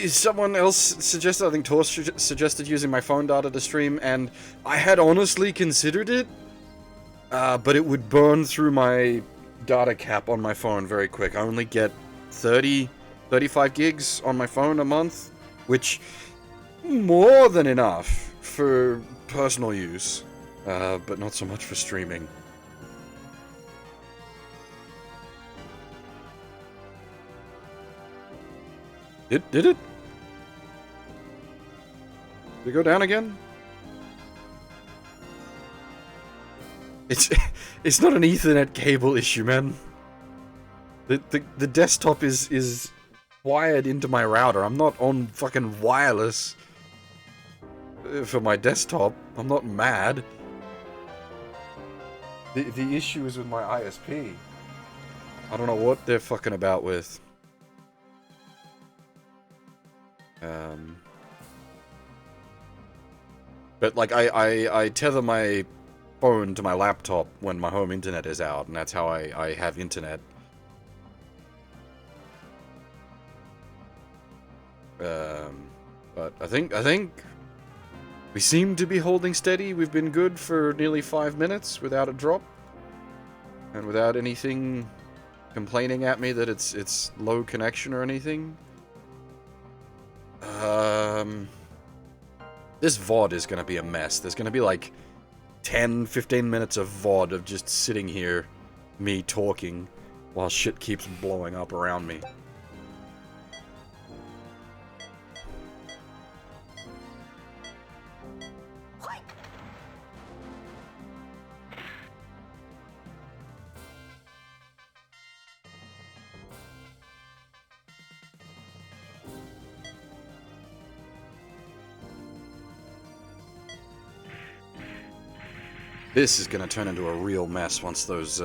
Someone else suggested, I think Tor suggested using my phone data to stream, and I had honestly considered it, but it would burn through my data cap on my phone very quick. I only get 35 gigs on my phone a month, which more than enough for personal use, but not so much for streaming. Did it? Did it go down again? It's not an Ethernet cable issue, man. The desktop is wired into my router. I'm not on fucking wireless for my desktop. I'm not mad. The issue is with my ISP. I don't know what they're fucking about with. But like I tether my phone to my laptop when my home internet is out, and that's how I have internet. But I think we seem to be holding steady. We've been good for nearly 5 minutes without a drop, and without anything complaining at me that it's low connection or anything. This VOD is gonna be a mess. There's gonna be like 10-15 minutes of VOD of just sitting here, me talking, while shit keeps blowing up around me. This is gonna turn into a real mess once those,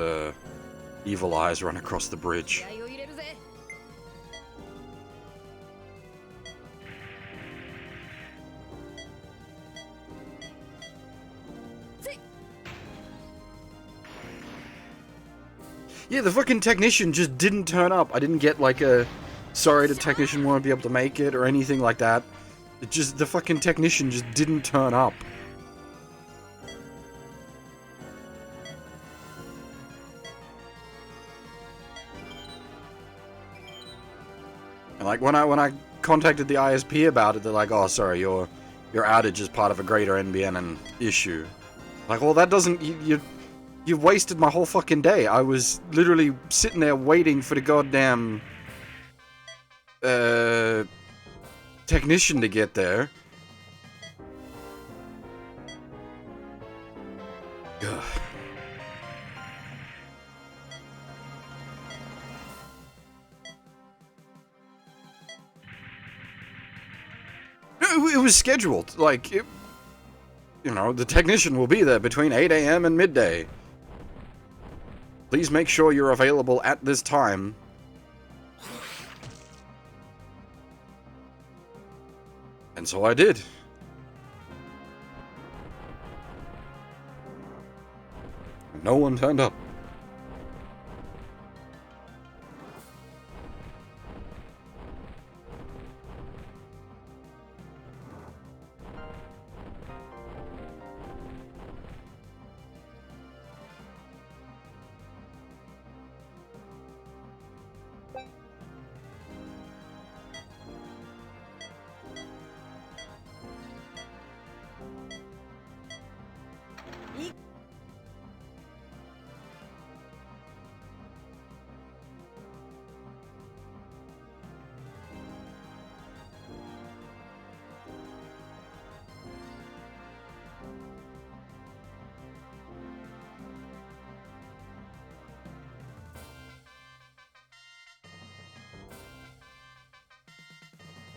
evil eyes run across the bridge. Yeah, the fucking technician just didn't turn up. I didn't get, like, a sorry, the technician won't be able to make it or anything like that. It just, the fucking technician just didn't turn up. And like when I contacted the ISP about it, they're like, "Oh, sorry, your outage is part of a greater NBN issue." Like, well, that doesn't you've wasted my whole fucking day. I was literally sitting there waiting for the goddamn technician to get there. Ugh. It was scheduled. Like, you know, the technician will be there between 8 AM and midday. Please make sure you're available at this time. And so I did. No one turned up.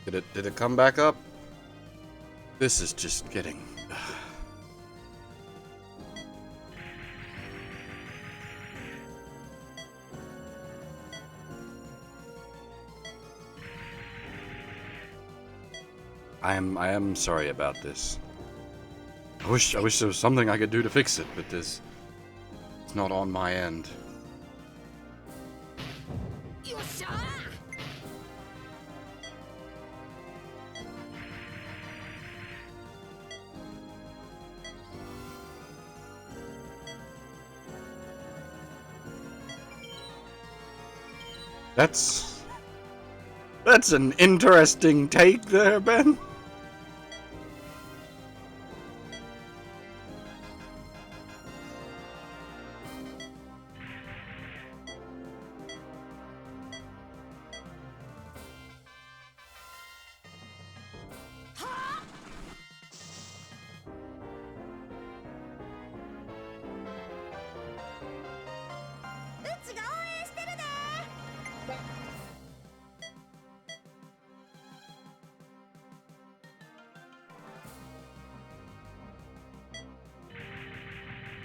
Did it come back up? This is just getting... I am sorry about this. I wish there was something I could do to fix it, but it's not on my end. That's an interesting take there, Ben.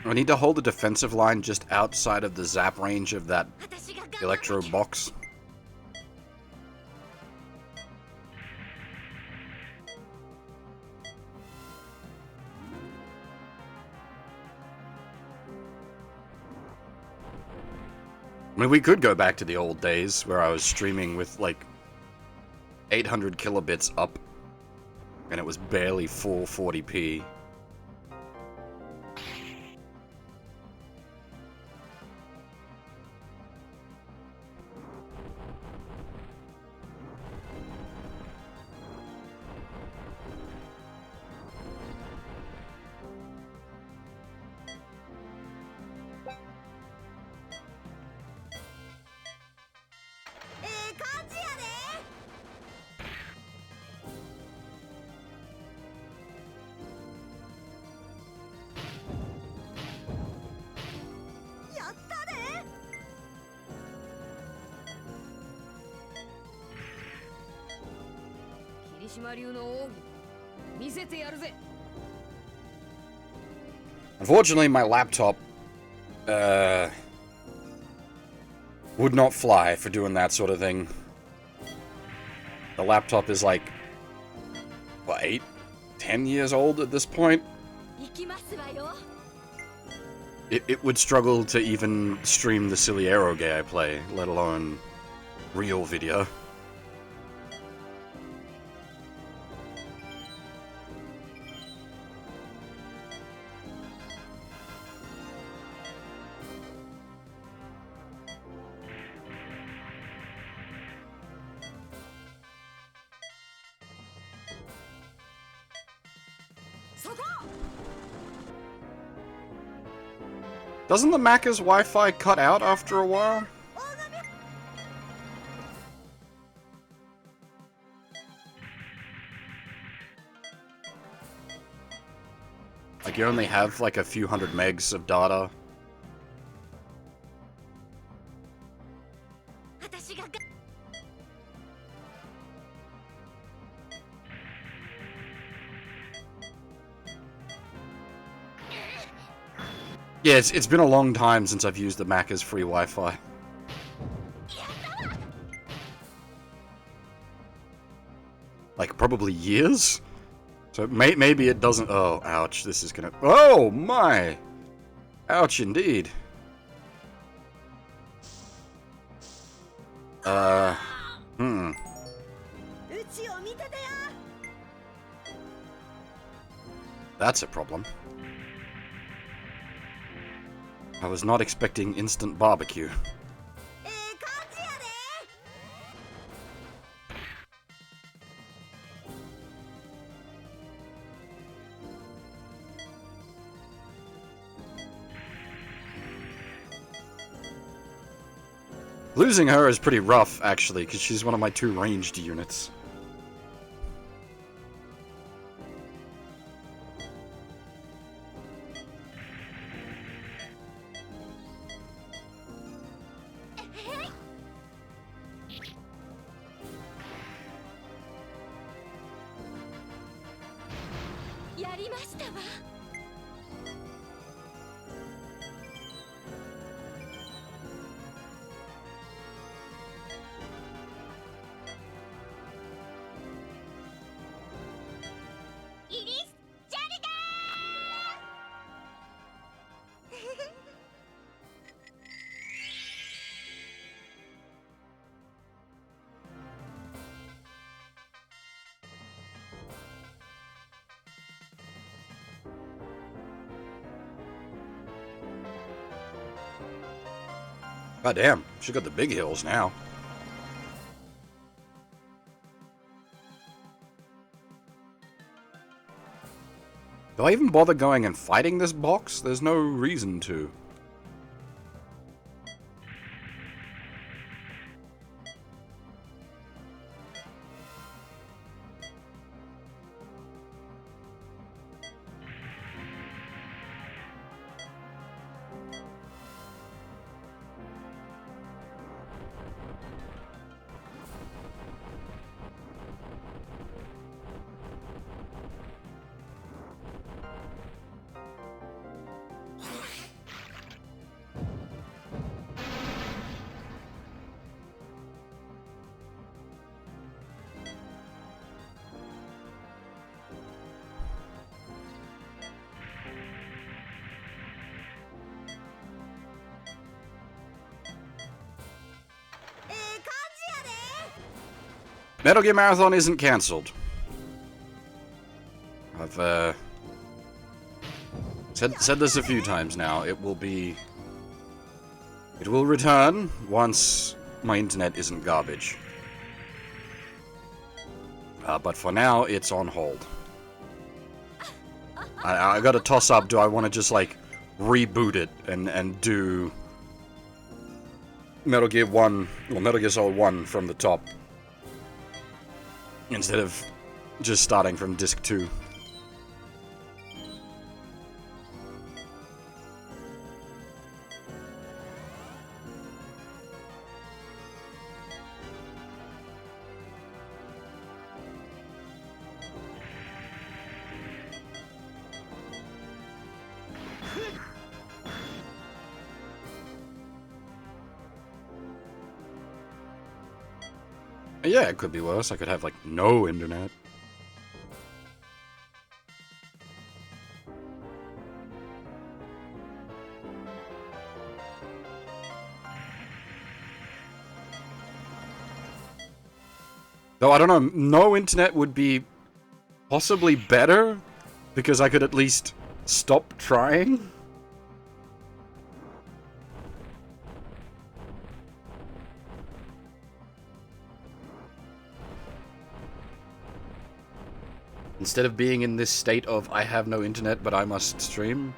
I need to hold the defensive line just outside of the zap range of that electro box. I mean, we could go back to the old days where I was streaming with like 800 kilobits up and it was barely full 40p. Unfortunately, my laptop would not fly for doing that sort of thing. The laptop is like, what, 10 years old at this point? It would struggle to even stream the silly Aero game I play, let alone real video. Doesn't the Macca's Wi-Fi cut out after a while? Like you only have like a few hundred megs of data. Yeah, it's been a long time since I've used the Macca's free Wi-Fi. Like, probably years? So maybe it doesn't... Oh, ouch, this is gonna... Oh, my! Ouch, indeed. That's a problem. I was not expecting instant barbecue. Losing her is pretty rough, actually, because she's one of my 2 ranged units. やりましたわ。イリス・ジャルガーGod damn, she got the big hills now. Do I even bother going and fighting this box? There's no reason to. Metal Gear Marathon isn't cancelled. I've said this a few times now. It will return once my internet isn't garbage. But for now, it's on hold. I gotta toss up, do I want to just, like, reboot it and do Metal Gear 1, or Metal Gear Solid 1 from the top, instead of just starting from disc 2. Yeah, it could be worse. I could have, like, no internet. Though, I don't know, no internet would be possibly better, because I could at least stop trying. Instead of being in this state of, I have no internet, but I must stream.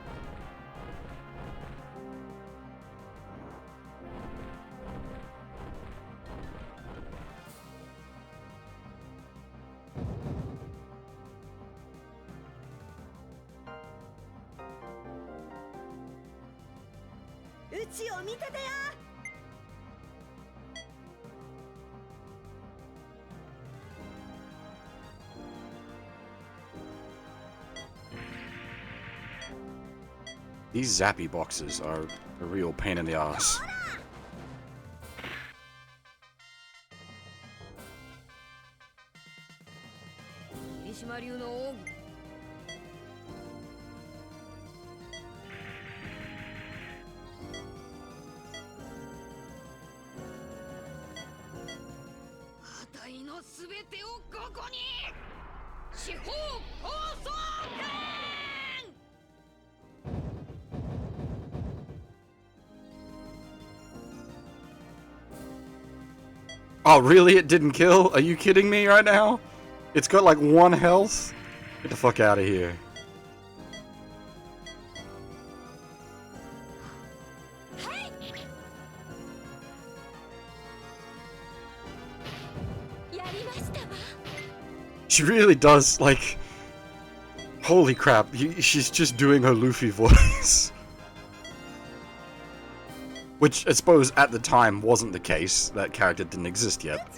These zappy boxes are a real pain in the ass. Oh, really? It didn't kill? Are you kidding me right now? It's got like 1 health? Get the fuck out of here. She really does, like... Holy crap, she's just doing her Luffy voice. Which, I suppose, at the time wasn't the case. That character didn't exist yet.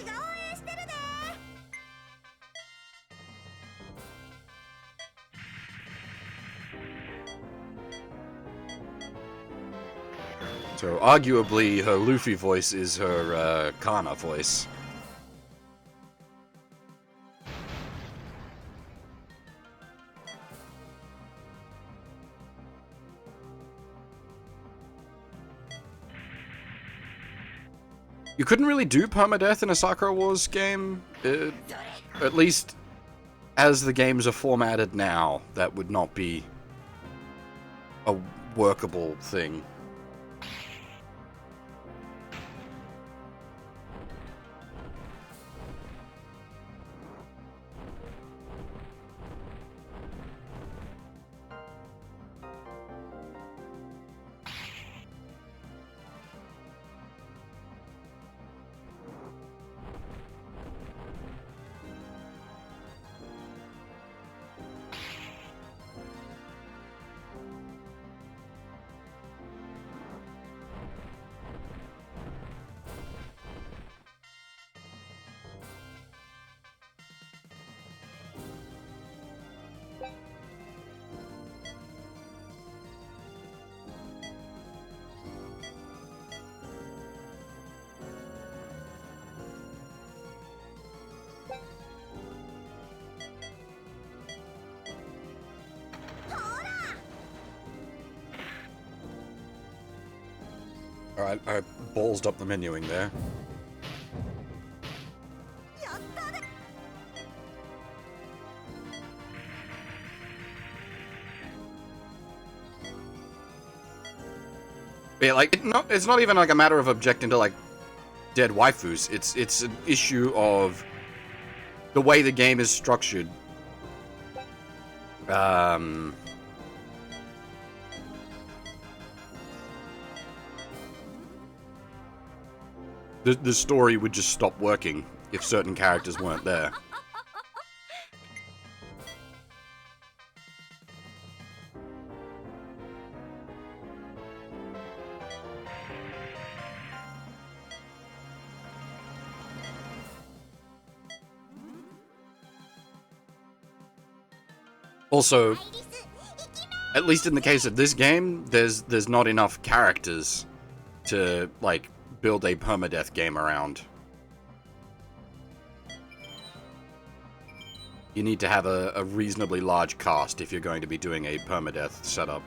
So arguably her Luffy voice is her Kana voice. You couldn't really do permadeath in a Sakura Wars game, at least as the games are formatted now. That would not be a workable thing. Alright, I ballsed up the menuing there. Yeah, like, it's not even like a matter of objecting to, like, dead waifus. It's an issue of the way the game is structured. The story would just stop working if certain characters weren't there. Also, at least in the case of this game, there's not enough characters to, like, build a permadeath game around. You need to have a reasonably large cast if you're going to be doing a permadeath setup.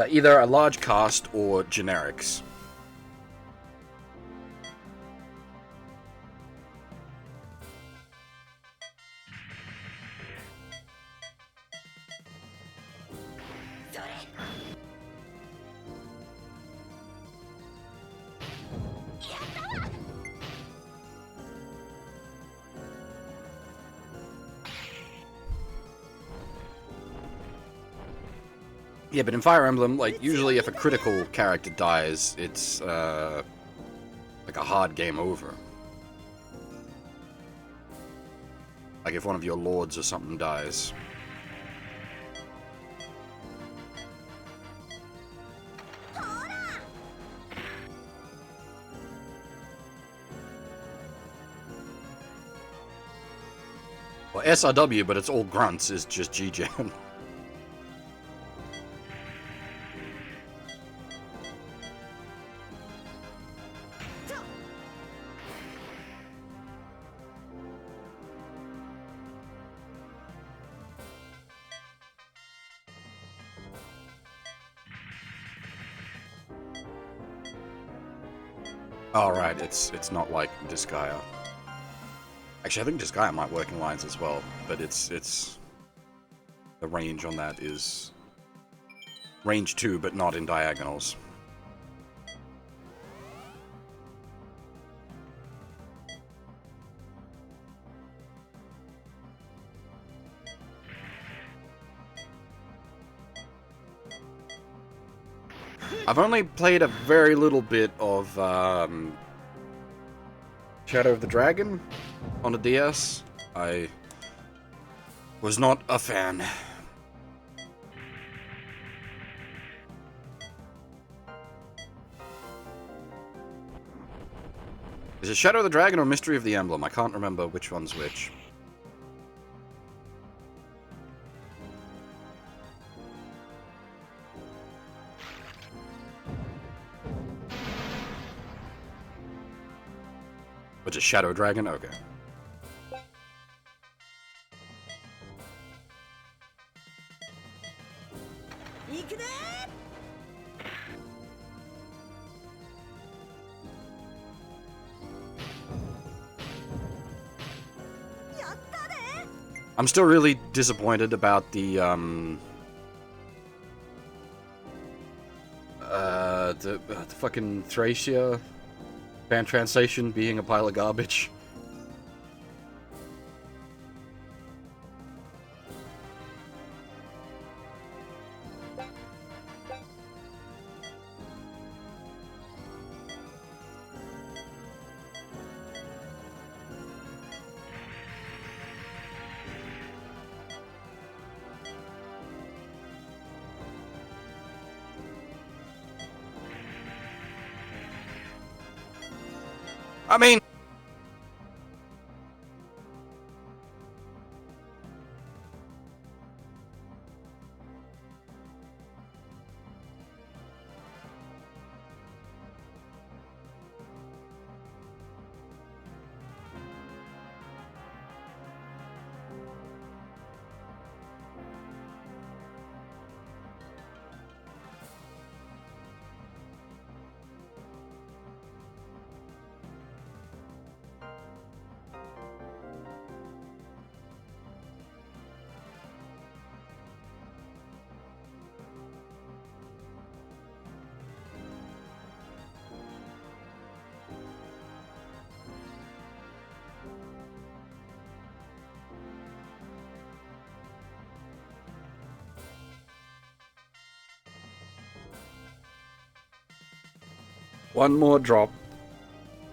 Either a large cast or generics. Yeah, but in Fire Emblem, like, usually if a critical character dies, it's, like a hard game over. Like if one of your lords or something dies. Well, SRW, but it's all grunts, is just GGen. Alright, it's not like Disgaea. Actually, I think Disgaea might work in lines as well, but it's the range on that is range 2, but not in diagonals. I've only played a very little bit of Shadow of the Dragon on a DS. I was not a fan. Is it Shadow of the Dragon or Mystery of the Emblem? I can't remember which one's which. Which is Shadow Dragon? Okay. I'm still really disappointed about the fucking Thracia fan translation being a pile of garbage. I mean, one more drop,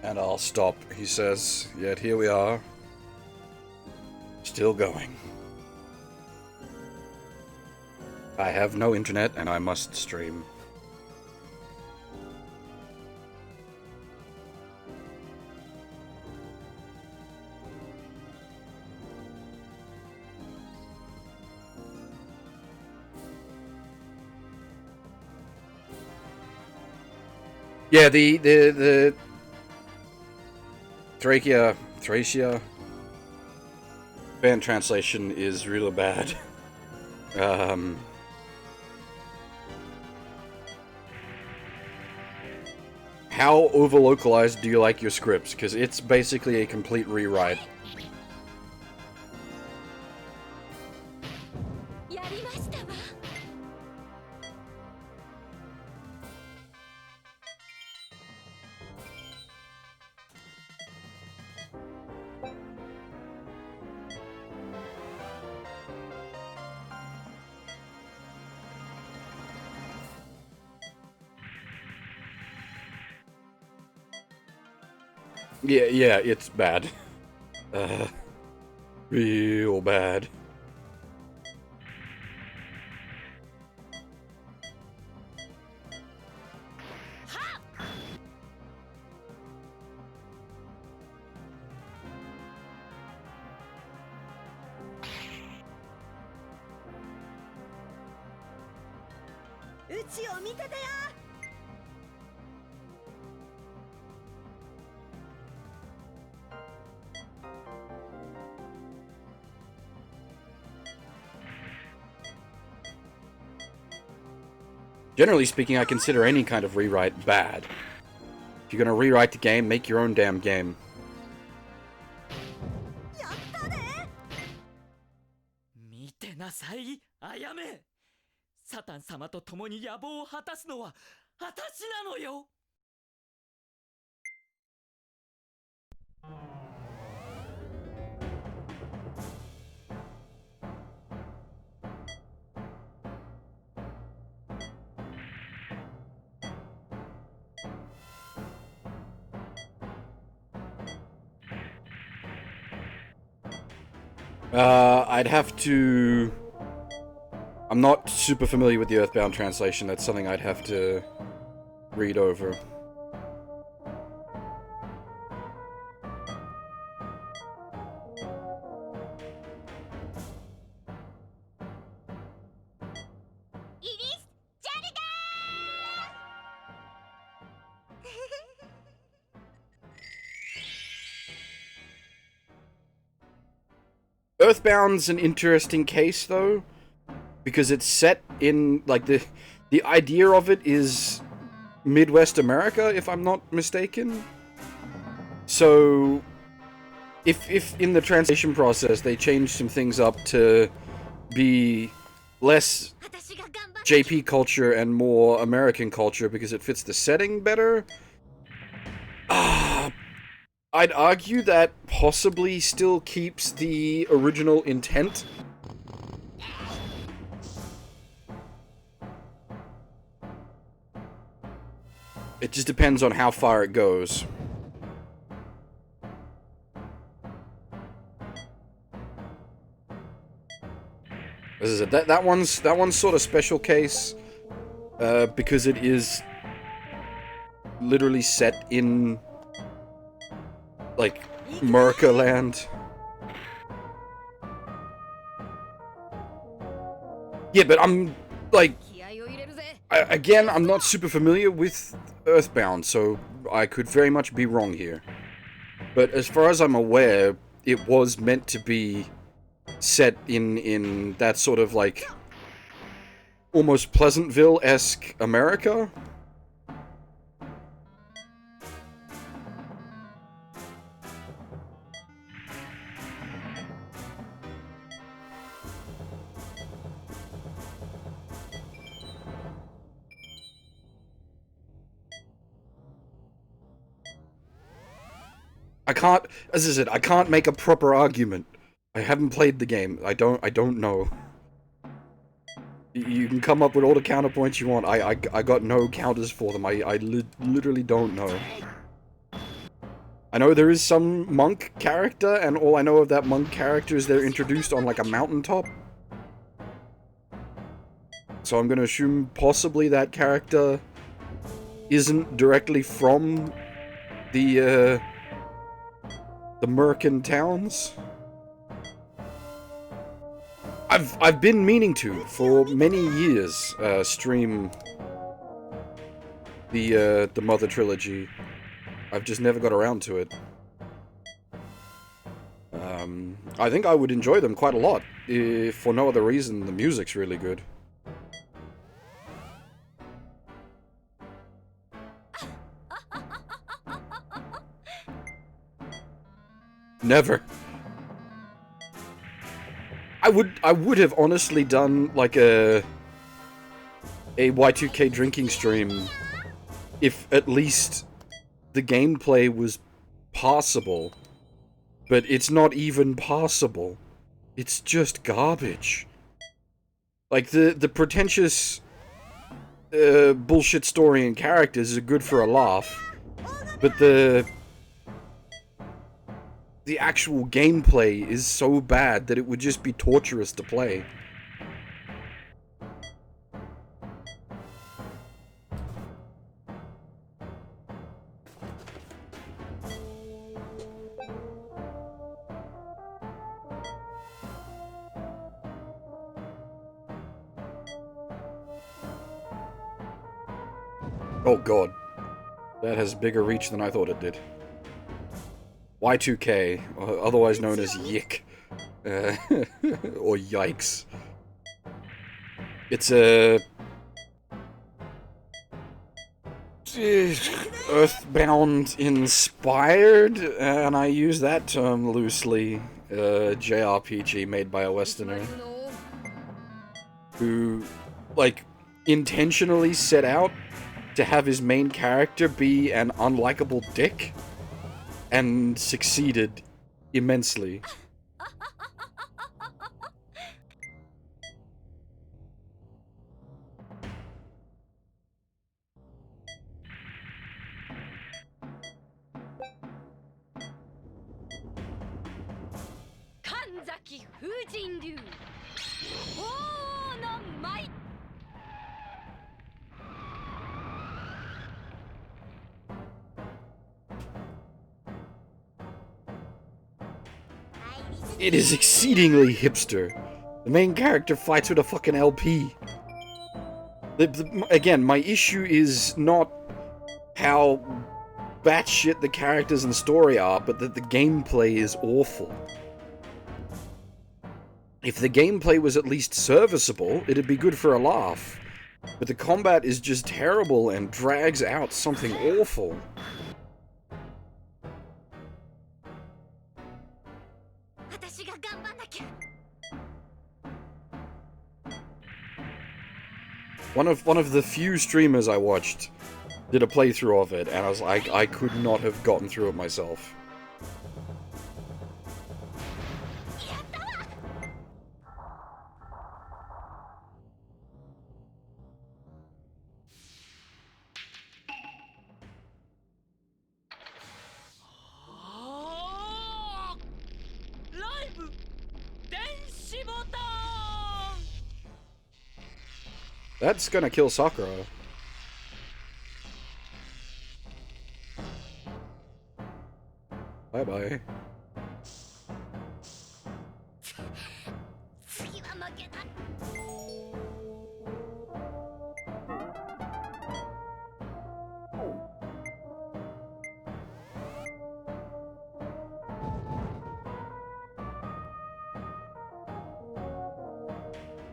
and I'll stop, he says. Yet here we are, still going. I have no internet, and I must stream. Yeah, the Thracia fan translation is really bad. How over-localized do you like your scripts? Because it's basically a complete rewrite. Yeah, it's bad. Real bad. Generally speaking, I consider any kind of rewrite bad. If you're gonna rewrite the game, make your own damn game. 見てなさい、あやめ。サタン様と共に野望を果たすのは私なのよ。I'd have to... I'm not super familiar with the Earthbound translation. That's something I'd have to read over. Earthbound's an interesting case, though, because it's set in, like, the idea of it is Midwest America, if I'm not mistaken. So, if in the translation process they change some things up to be less JP culture and more American culture because it fits the setting better, I'd argue that possibly still keeps the original intent. It just depends on how far it goes. As I said, that one's sort of special case, because it is literally set in, like, Merca land. Yeah, but I'm, like, again, I'm not super familiar with Earthbound, so I could very much be wrong here. But as far as I'm aware, it was meant to be set in that sort of, like, almost Pleasantville-esque America. I can't, as I said, I can't make a proper argument. I haven't played the game. I don't know. You can come up with all the counterpoints you want. I got no counters for them. I literally don't know. I know there is some monk character, and all I know of that monk character is they're introduced on, like, a mountaintop. So I'm gonna assume possibly that character isn't directly from the Mercan towns. I've been meaning to, for many years, stream the Mother Trilogy. I've just never got around to it. I think I would enjoy them quite a lot, if for no other reason the music's really good. Never. I would have honestly done, like, a Y2K drinking stream if at least the gameplay was passable. But it's not even passable. It's just garbage. Like, the pretentious bullshit story and characters are good for a laugh, but the actual gameplay is so bad that it would just be torturous to play. Oh god. That has bigger reach than I thought it did. Y2K, otherwise known as Yick. Or Yikes. It's a... Earthbound inspired, and I use that term loosely, JRPG made by a Westerner who, like, intentionally set out to have his main character be an unlikable dick, and succeeded immensely. 崎風神流鳳凰の舞。It is exceedingly hipster. The main character fights with a fucking LP. Again, my issue is not how batshit the characters and the story are, but that the gameplay is awful. If the gameplay was at least serviceable, it'd be good for a laugh. But the combat is just terrible and drags out something awful. One of the few streamers I watched did a playthrough of it, and I was like, I could not have gotten through it myself. That's gonna kill Sakura. Bye-bye.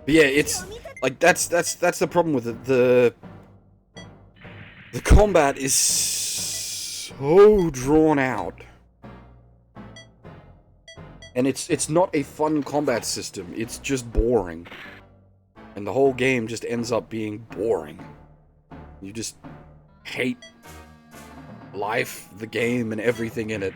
But yeah, it's like that's the problem with it. The combat is so drawn out. And it's not a fun combat system, it's just boring. And the whole game just ends up being boring. You just hate life, the game, and everything in it.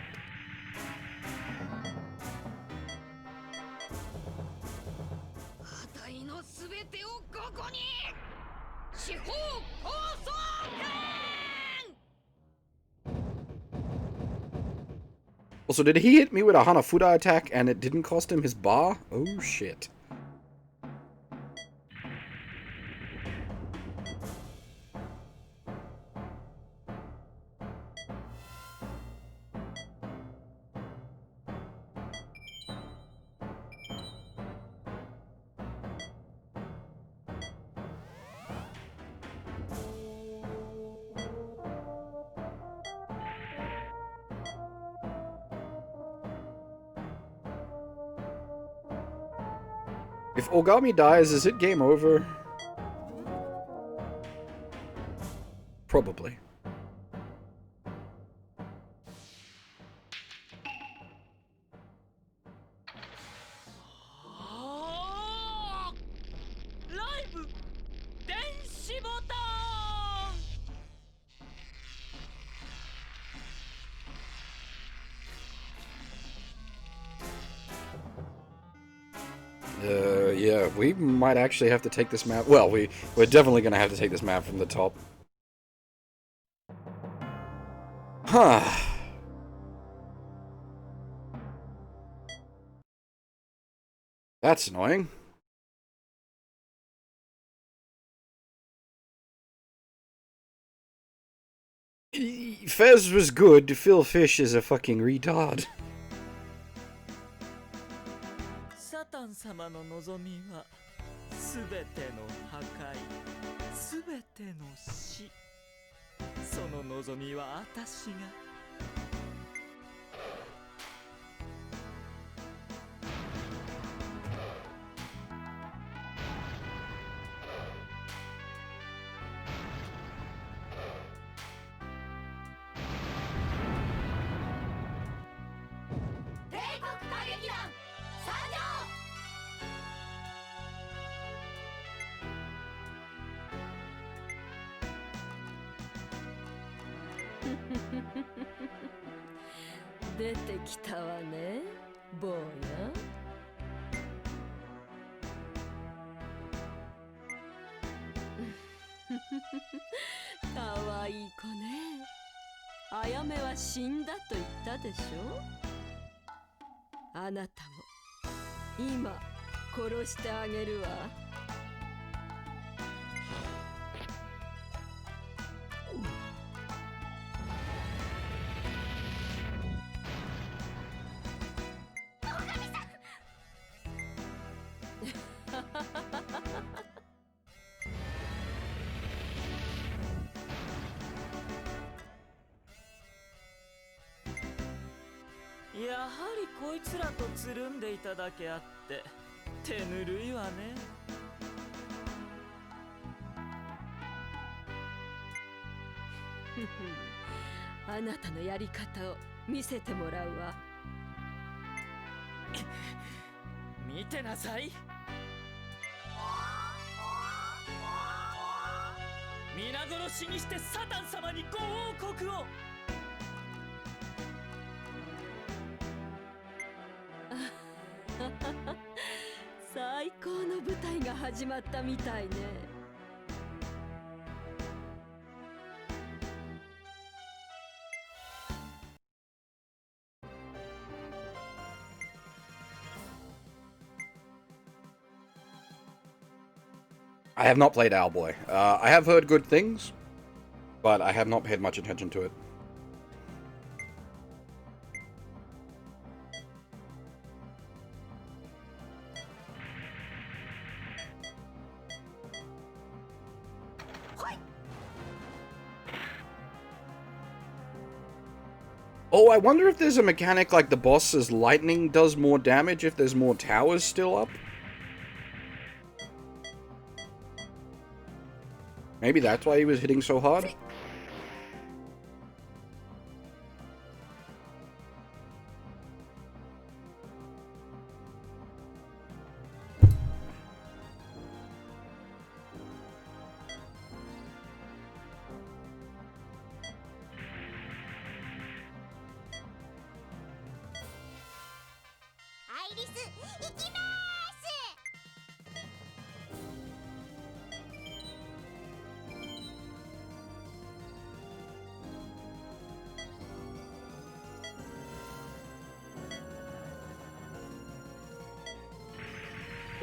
Also, did he hit me with a Hanafuda attack and it didn't cost him his bar? Oh shit. If Ogami dies, is it game over? Probably. Yeah, we might actually have to take this map. Well, we're definitely gonna have to take this map from the top. Huh. That's annoying. Fez was good, Phil Fish is a fucking retard. サタン様の望みはすべての破壊、すべての死。その望みは私が。帝国歌劇団参上。出てきたわね、坊や。かわいい子ね。あやめは死んだと言ったでしょ。あなたも今殺してあげるわ。やはりこいつらとつるんでいただけあって手ぬるいわね。あなたのやり方を見せてもらうわ。見てなさい。皆殺しにしてサタン様にご王国を。最高の舞台が始まったみたいね。I have not played Owlboy. I have heard good things, but I have not paid much attention to it. Oh, I wonder if there's a mechanic like the boss's lightning does more damage if there's more towers still up. Maybe that's why he was hitting so hard.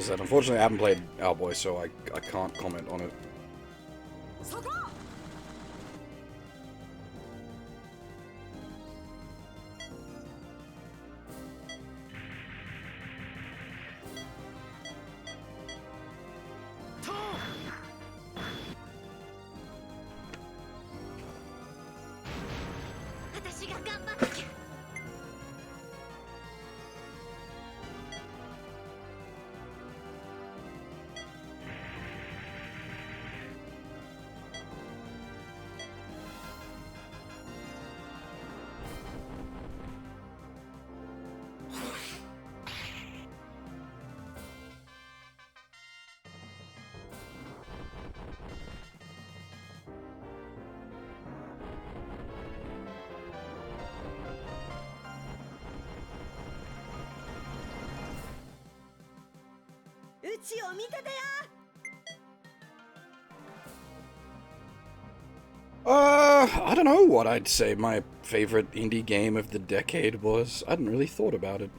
Unfortunately, I haven't played Owlboy, so I can't comment on it. I don't know what I'd say my favorite indie game of the decade was. I hadn't really thought about it.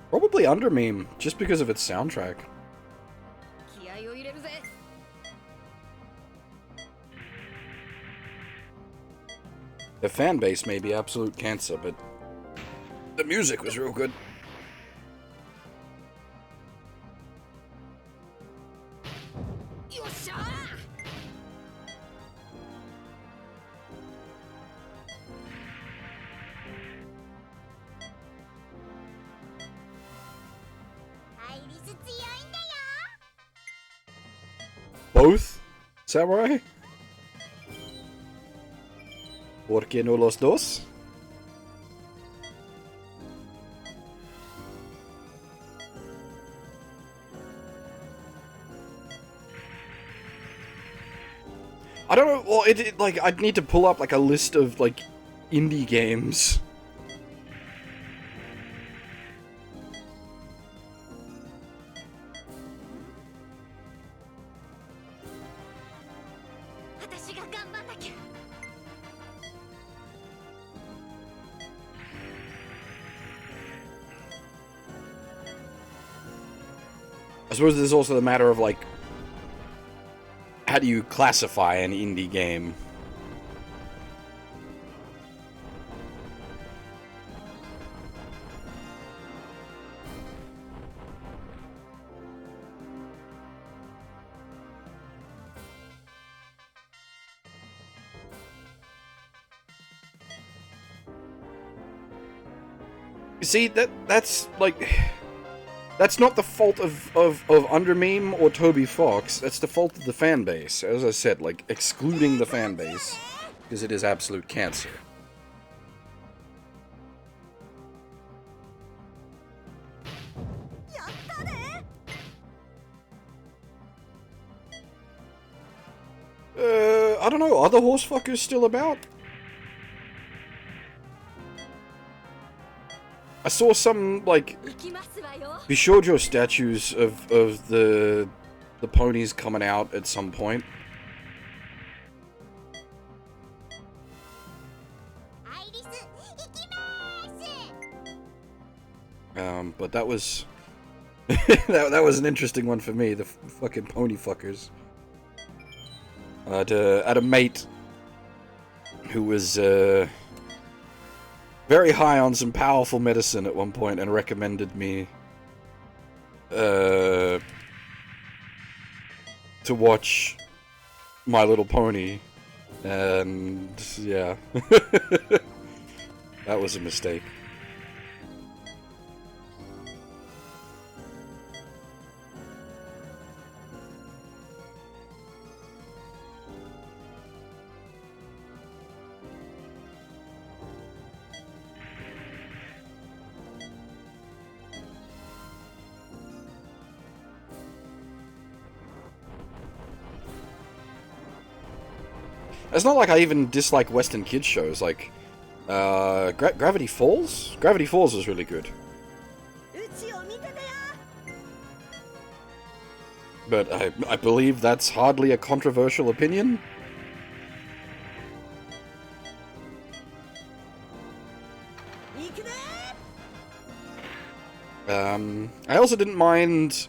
Probably Under Meme, just because of its soundtrack. The fan base may be absolute cancer, but the music was real good. Both? Samurai? ¿Por qué no los dos? I don't know, well, like, I'd need to pull up, like, a list of, like, indie games. I suppose there's also the matter of, like, how do you classify an indie game? You see, that's like... That's not the fault of Undermeme or Toby Fox. That's the fault of the fan base. As I said, like, excluding the fan base. Because it is absolute cancer. I don't know, are the horse fuckers still about? I saw some, like, Bishoujo statues of the ponies coming out at some point. But that was that was an interesting one for me. The fucking pony fuckers. I had a mate who was very high on some powerful medicine at one point and recommended me to watch My Little Pony, and yeah, that was a mistake. It's not like I even dislike Western kids shows, like, Gravity Falls? Gravity Falls is really good. But I believe that's hardly a controversial opinion. I also didn't mind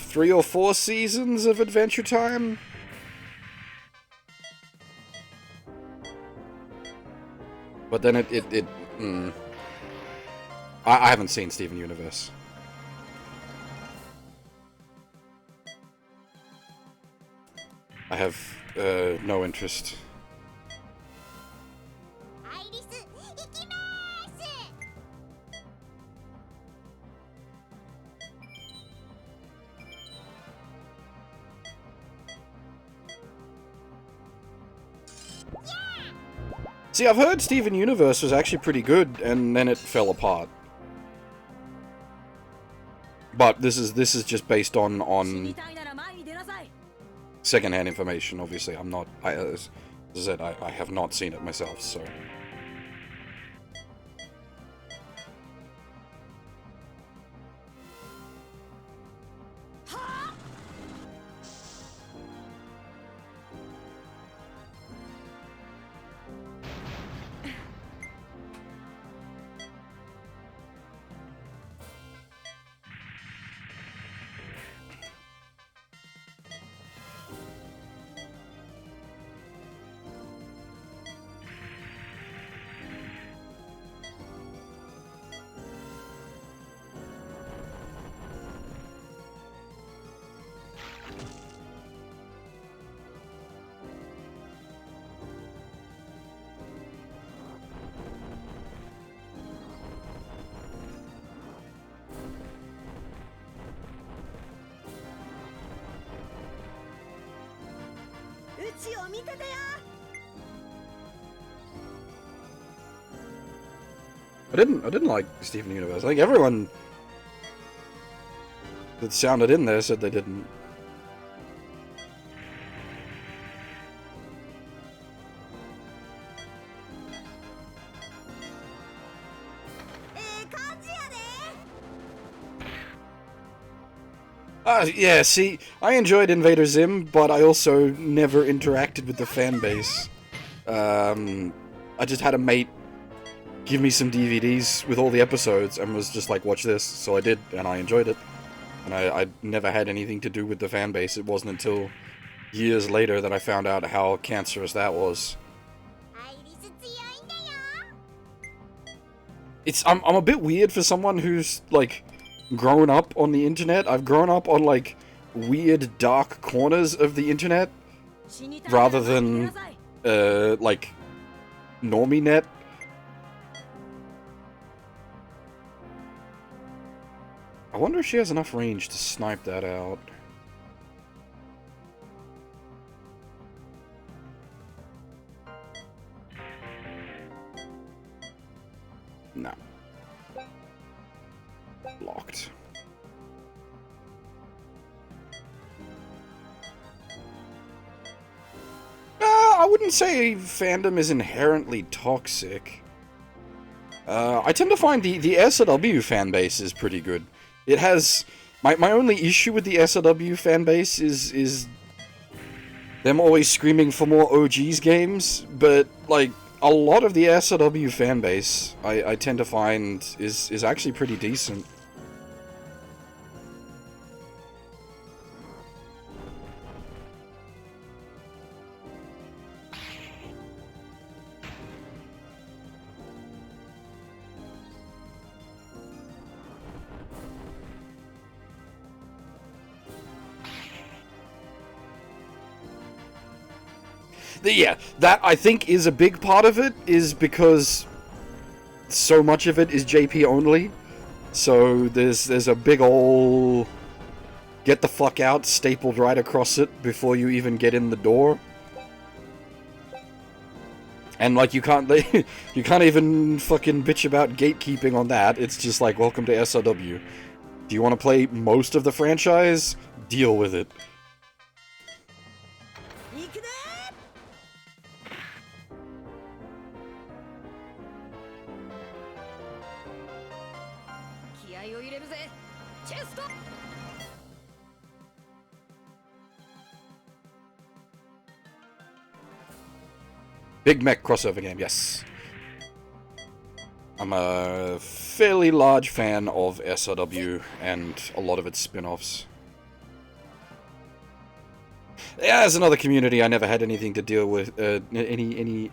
3 or 4 seasons of Adventure Time. But then I haven't seen Steven Universe. I have no interest. See, I've heard Steven Universe was actually pretty good, and then it fell apart. But this is just based on secondhand information. Obviously, I'm not. As I said, I have not seen it myself, so. I didn't like Steven Universe. I think everyone that sounded in there said they didn't. Yeah, see, I enjoyed Invader Zim, but I also never interacted with the fan base. I just had a mate give me some DVDs with all the episodes and was just like, watch this. So I did, and I enjoyed it. And I never had anything to do with the fan base. It wasn't until years later that I found out how cancerous that was. I'm a bit weird for someone who's, like, grown up on the internet. I've grown up on, like, weird, dark corners of the internet, rather than, like, normie net. I wonder if she has enough range to snipe that out. No. Locked. I wouldn't say fandom is inherently toxic. I tend to find the SLW fan base is pretty good. It has... My only issue with the SLW fan base is them always screaming for more OGs games, but, like, a lot of the SLW fan base, I tend to find, is actually pretty decent. Yeah, that I think is a big part of it, is because so much of it is JP only. So there's a big ol' get the fuck out stapled right across it before you even get in the door. And like you can't even fucking bitch about gatekeeping on that. It's just like, welcome to SLW. Do you want to play most of the franchise? Deal with it. Big mech crossover game, yes. I'm a fairly large fan of SRW and a lot of its spin-offs. Yeah, as another community I never had anything to deal with, anything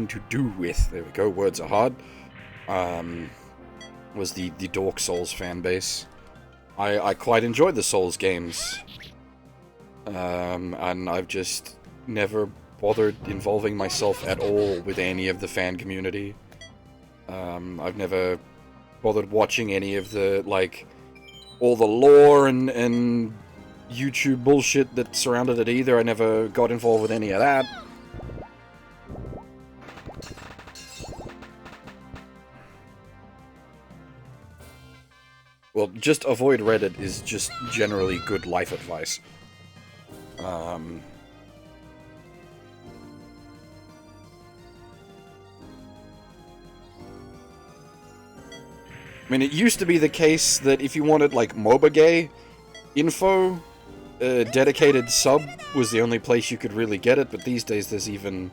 to do with, there we go, words are hard, was the Dark Souls fan base. I quite enjoyed the Souls games, and I've just never bothered involving myself at all with any of the fan community. I've never bothered watching any of the, like, all the lore and YouTube bullshit that surrounded it either. I never got involved with any of that. Well, just avoid Reddit is just generally good life advice. I mean, it used to be the case that if you wanted, like, MOBA gay info, a dedicated sub was the only place you could really get it, but these days there's even,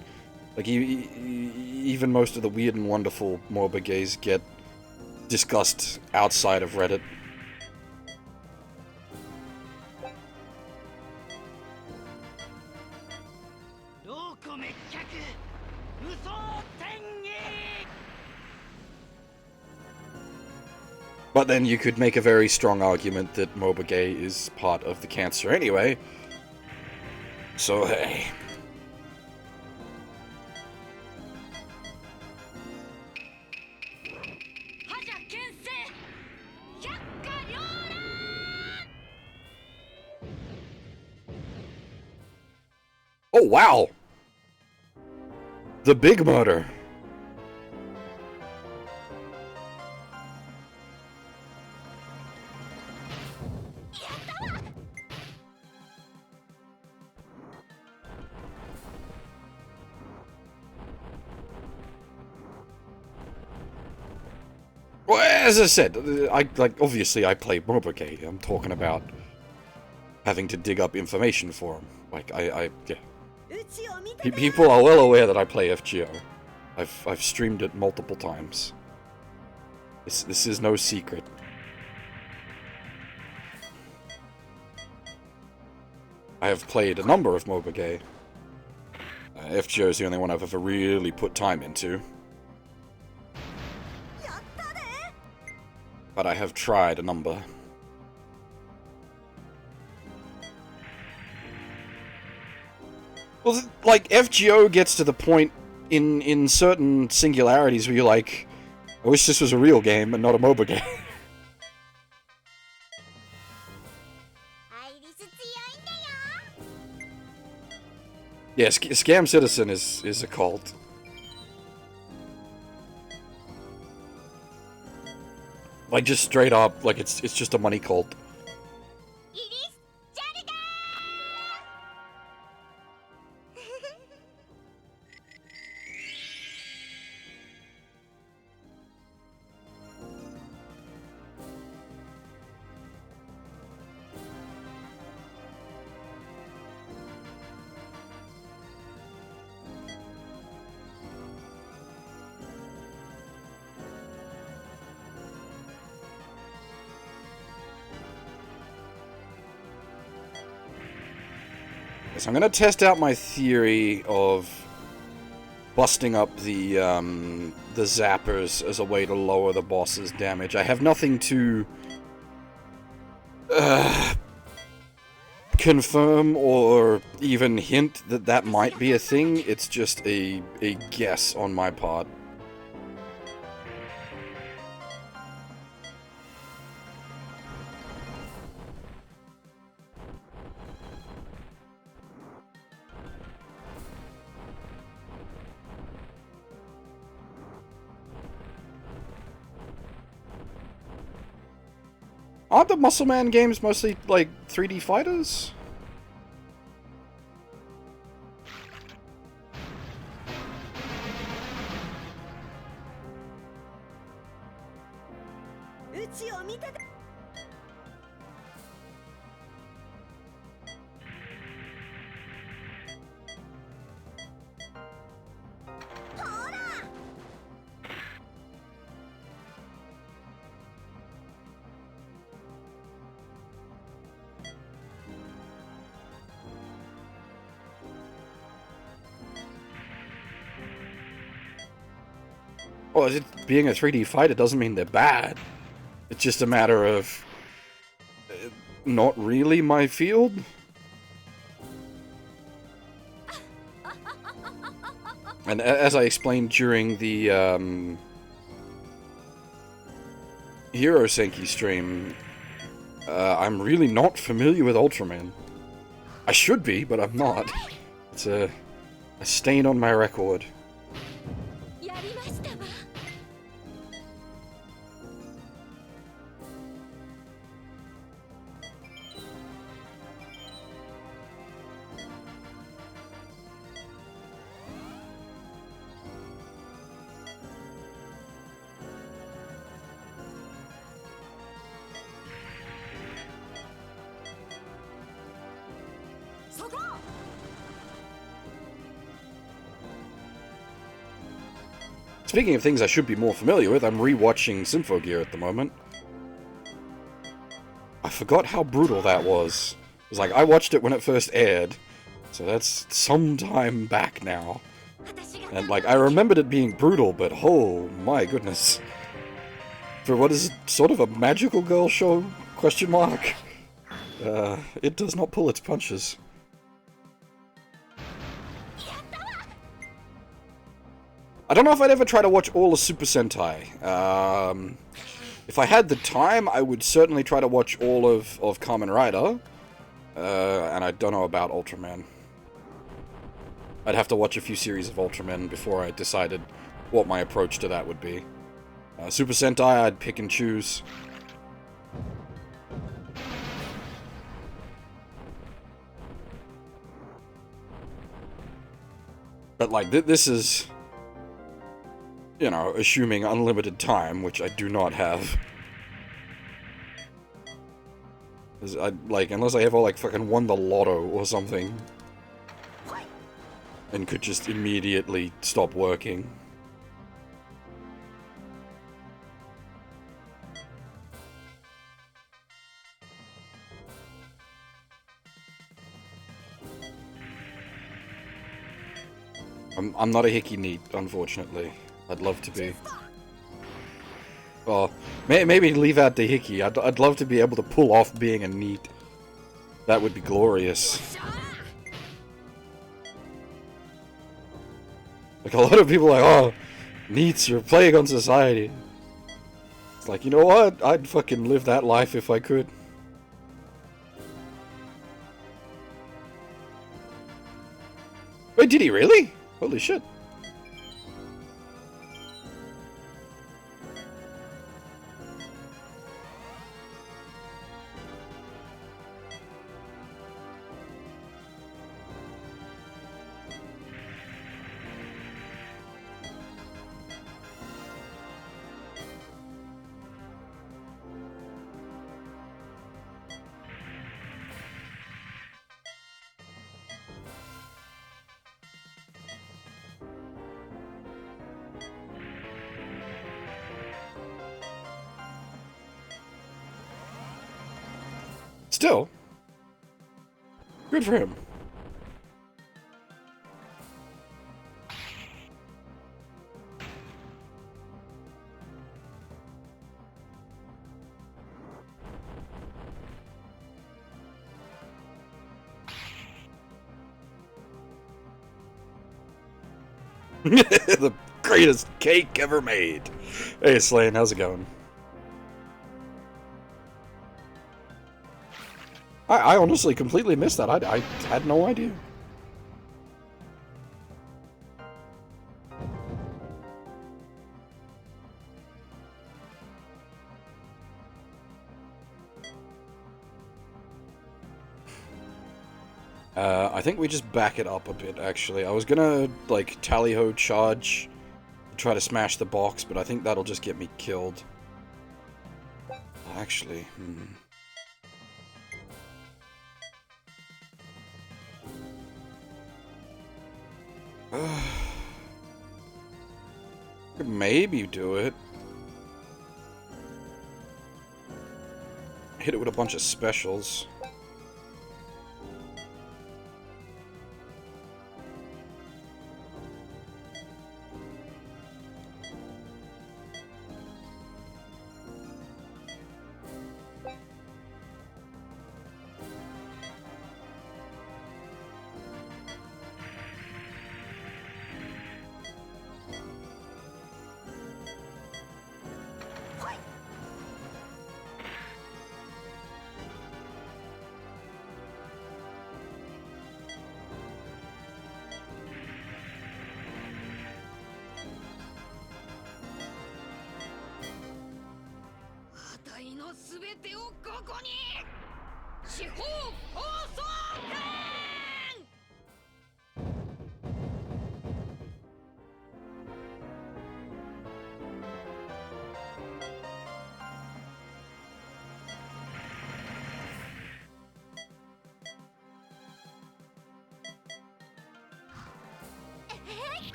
like, even most of the weird and wonderful MOBA gays get discussed outside of Reddit. But then you could make a very strong argument that MOBA gay is part of the cancer anyway. So, hey. Oh, wow! The big murder. Well, as I said, obviously I play MOBA gay. I'm talking about having to dig up information for them. Like, yeah. People are well aware that I play FGO. I've streamed it multiple times. This is no secret. I have played a number of MOBA. FGO is the only one I've ever really put time into. But I have tried a number. Well, like, FGO gets to the point in certain singularities where you're like, I wish this was a real game and not a MOBA game. Yeah, Scam Citizen is a cult. Like, just straight up, like, it's just a money cult. So I'm gonna test out my theory of busting up the zappers as a way to lower the boss's damage. I have nothing to confirm or even hint that that might be a thing. It's just a guess on my part. Aren't the Muscle Man games mostly, like, 3D fighters? Well, it being a 3D fighter doesn't mean they're bad. It's just a matter of not really my field. And as I explained during the Hero Senki stream, I'm really not familiar with Ultraman. I should be, but I'm not. It's a stain on my record. Speaking of things I should be more familiar with, I'm rewatching Symphogear at the moment. I forgot how brutal that was. It was like, I watched it when it first aired, so that's some time back now. And, like, I remembered it being brutal, but oh my goodness. For what is sort of a magical girl show, question mark, it does not pull its punches. I don't know if I'd ever try to watch all of Super Sentai. If I had the time, I would certainly try to watch all of Kamen Rider. And I don't know about Ultraman. I'd have to watch a few series of Ultraman before I decided what my approach to that would be. Super Sentai, I'd pick and choose. But, like, this is, you know, assuming unlimited time, which I do not have. Unless I ever, like, fucking won the lotto or something. And could just immediately stop working. I'm not a hickey neat, unfortunately. I'd love to be. Well, maybe leave out the hickey. I'd love to be able to pull off being a neat. That would be glorious. Like, a lot of people are like, oh, neats, you're a plague on society. It's like, you know what? I'd fucking live that life if I could. Wait, did he really? Holy shit. Still, good for him. The greatest cake ever made. Hey, Slane, how's it going? I honestly completely missed that. I had no idea. I think we just back it up a bit, actually. I was gonna, like, tally-ho charge, try to smash the box, but I think that'll just get me killed. Actually, could maybe do it. Hit it with a bunch of specials.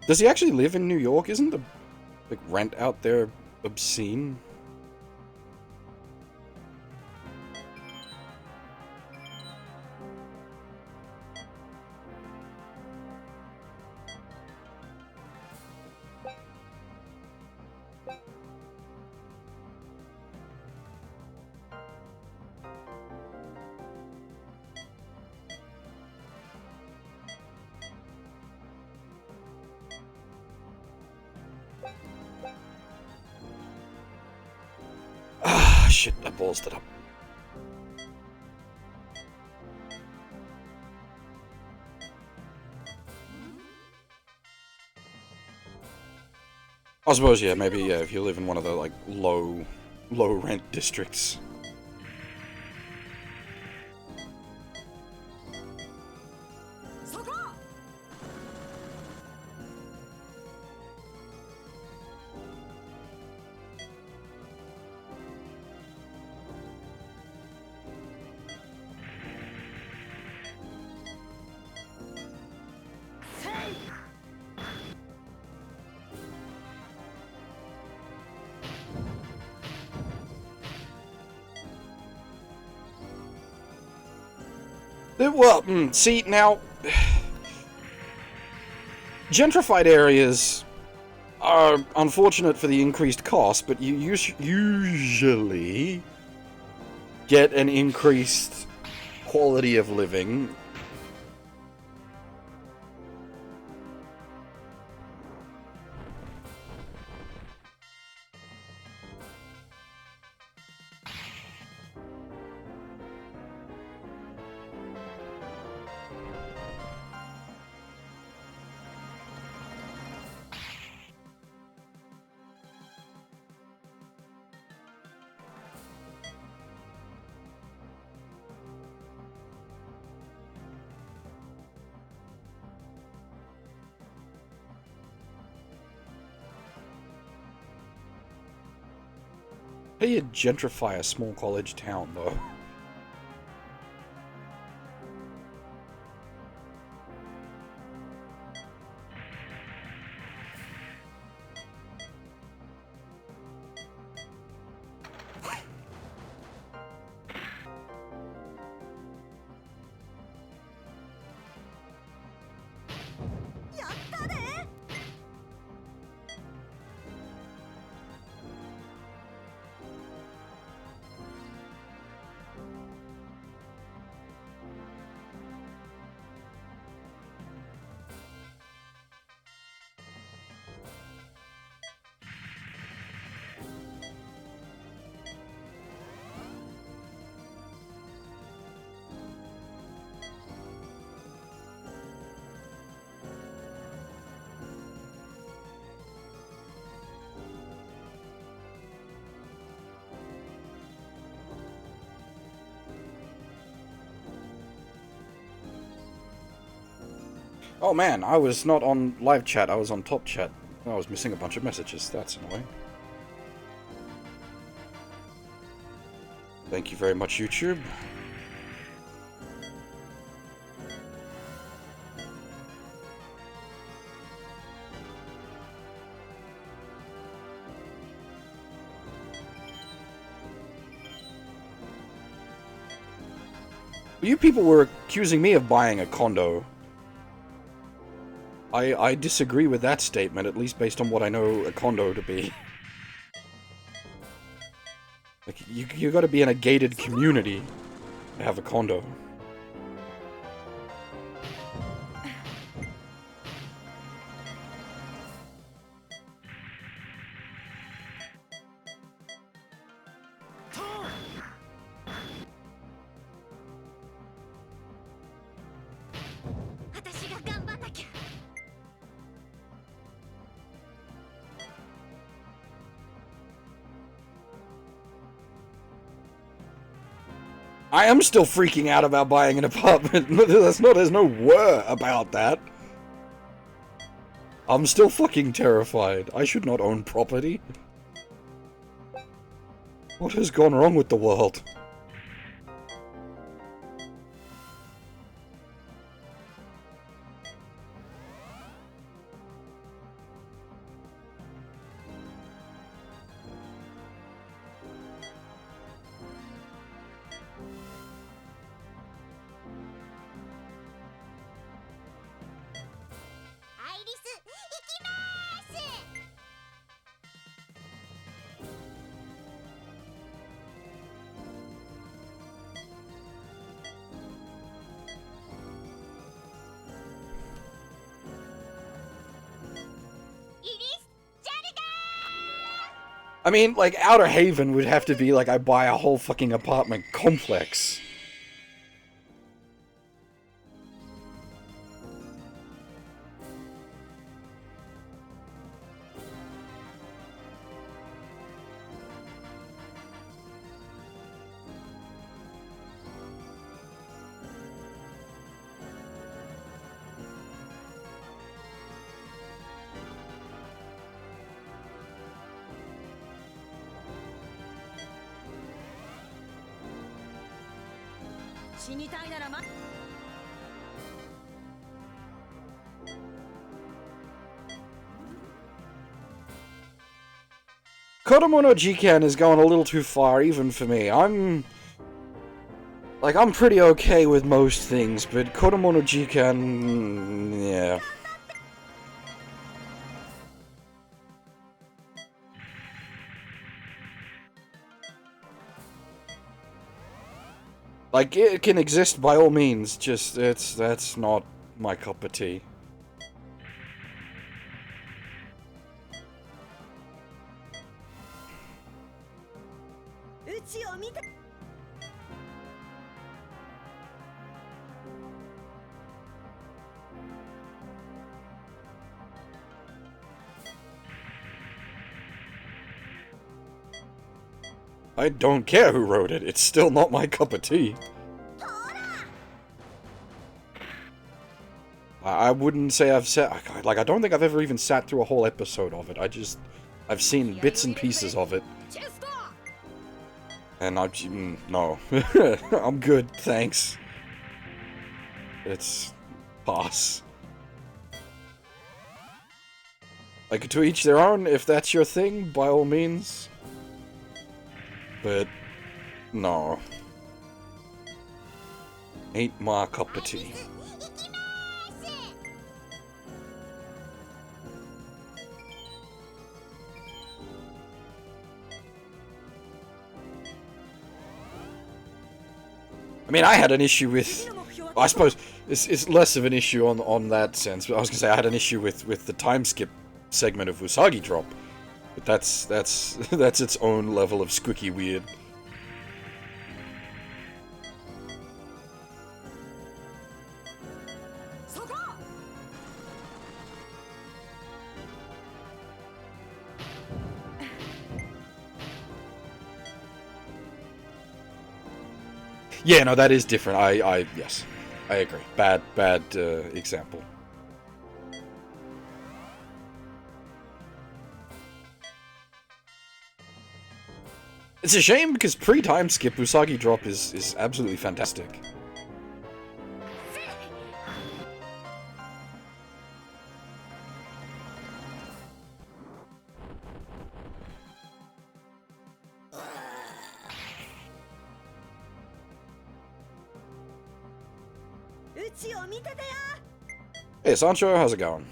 Does he actually live in New York? Isn't the, like, rent out there obscene? Shit, I ballsed it up. I suppose, yeah, maybe, yeah, if you live in one of the, like, low rent districts. Well, see, now... gentrified areas are unfortunate for the increased cost, but you usually get an increased quality of living. How do you gentrify a small college town, though? Oh man, I was not on live chat, I was on top chat. I was missing a bunch of messages, that's annoying. Thank you very much, YouTube. You people were accusing me of buying a condo. I disagree with that statement, at least based on what I know a condo to be. Like, you gotta be in a gated community to have a condo. I am still freaking out about buying an apartment. There's no word about that. I'm still fucking terrified. I should not own property. What has gone wrong with the world? I mean, like, Outer Haven would have to be like I buy a whole fucking apartment complex. Kodomo no Jiken is going a little too far even for me. Like, I'm pretty okay with most things, but Kodomo no Jikan... yeah. Like, it can exist by all means, just, that's not my cup of tea. I don't care who wrote it, it's still not my cup of tea. I wouldn't say I've sat... like, I don't think I've ever even sat through a whole episode of it. I've seen bits and pieces of it. And no. I'm good, thanks. It's... pass. Like, to each their own, if that's your thing, by all means. But... no. Ain't my cup of tea. I mean, I had an issue with... I suppose it's less of an issue on that sense, but I was gonna say I had an issue with the time skip segment of Usagi Drop. But that's its own level of squicky weird. Yeah, no, that is different. Yes, I agree. Bad example. It's a shame because pre-time skip Usagi Drop is absolutely fantastic. Hey Sancho, how's it going?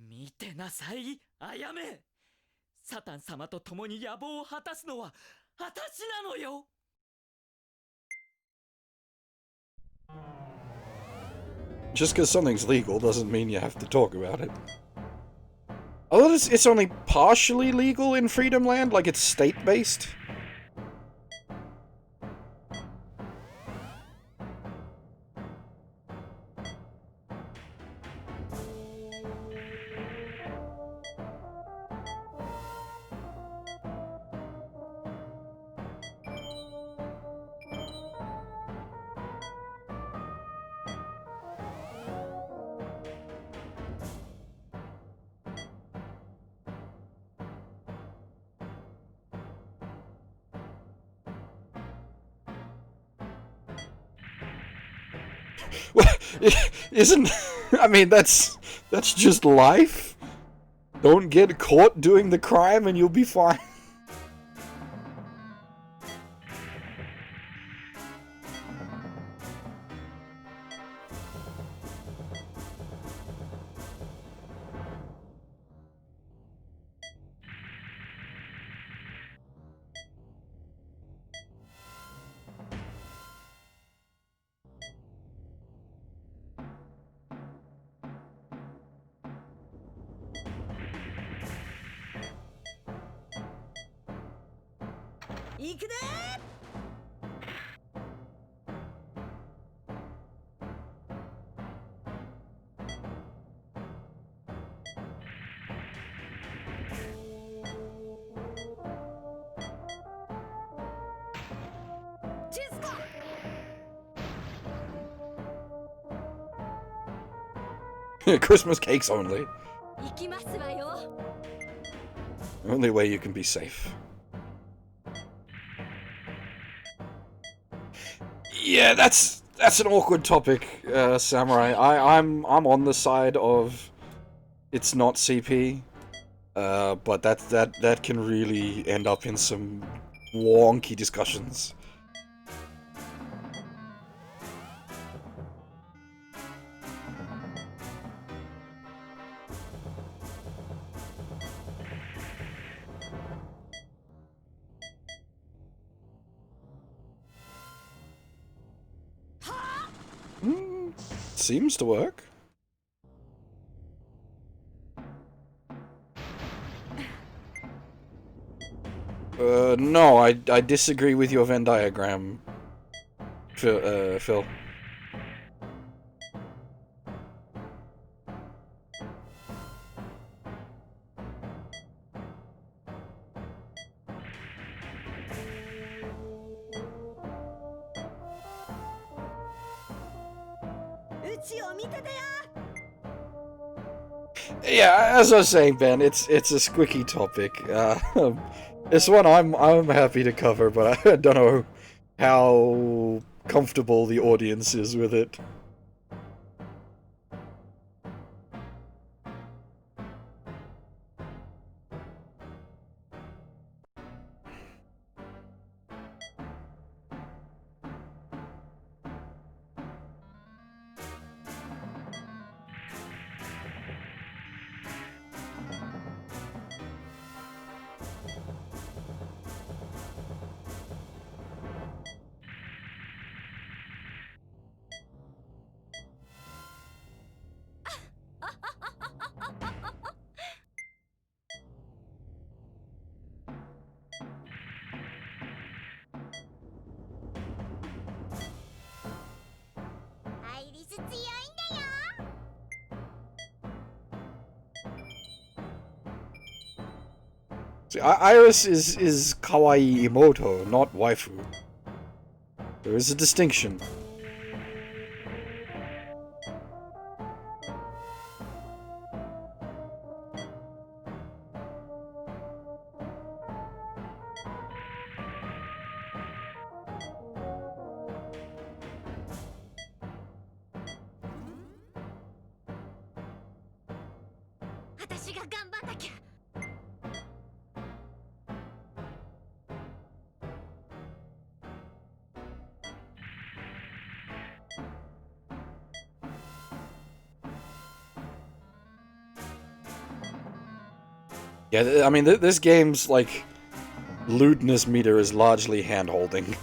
Mite nasai, Ayame! サタン様と共に野望を果たすのは私なのよ! Just because something's legal doesn't mean you have to talk about it. Although it's only partially legal in Freedom Land, like it's state-based. Isn't... I mean, that's just life. Don't get caught doing the crime and you'll be fine. Christmas cakes only. Only way you can be safe. Yeah, that's an awkward topic, Samurai. I'm on the side of it's not CP, but that can really end up in some wonky discussions. Seems to work. No, I disagree with your Venn diagram, Phil. Yeah, as I was saying, Ben, it's a squicky topic. This one I'm happy to cover, but I don't know how comfortable the audience is with it. See, Iris is kawaii imoto, not waifu. There is a distinction. Yeah, I mean, this game's, like, lewdness meter is largely hand-holding.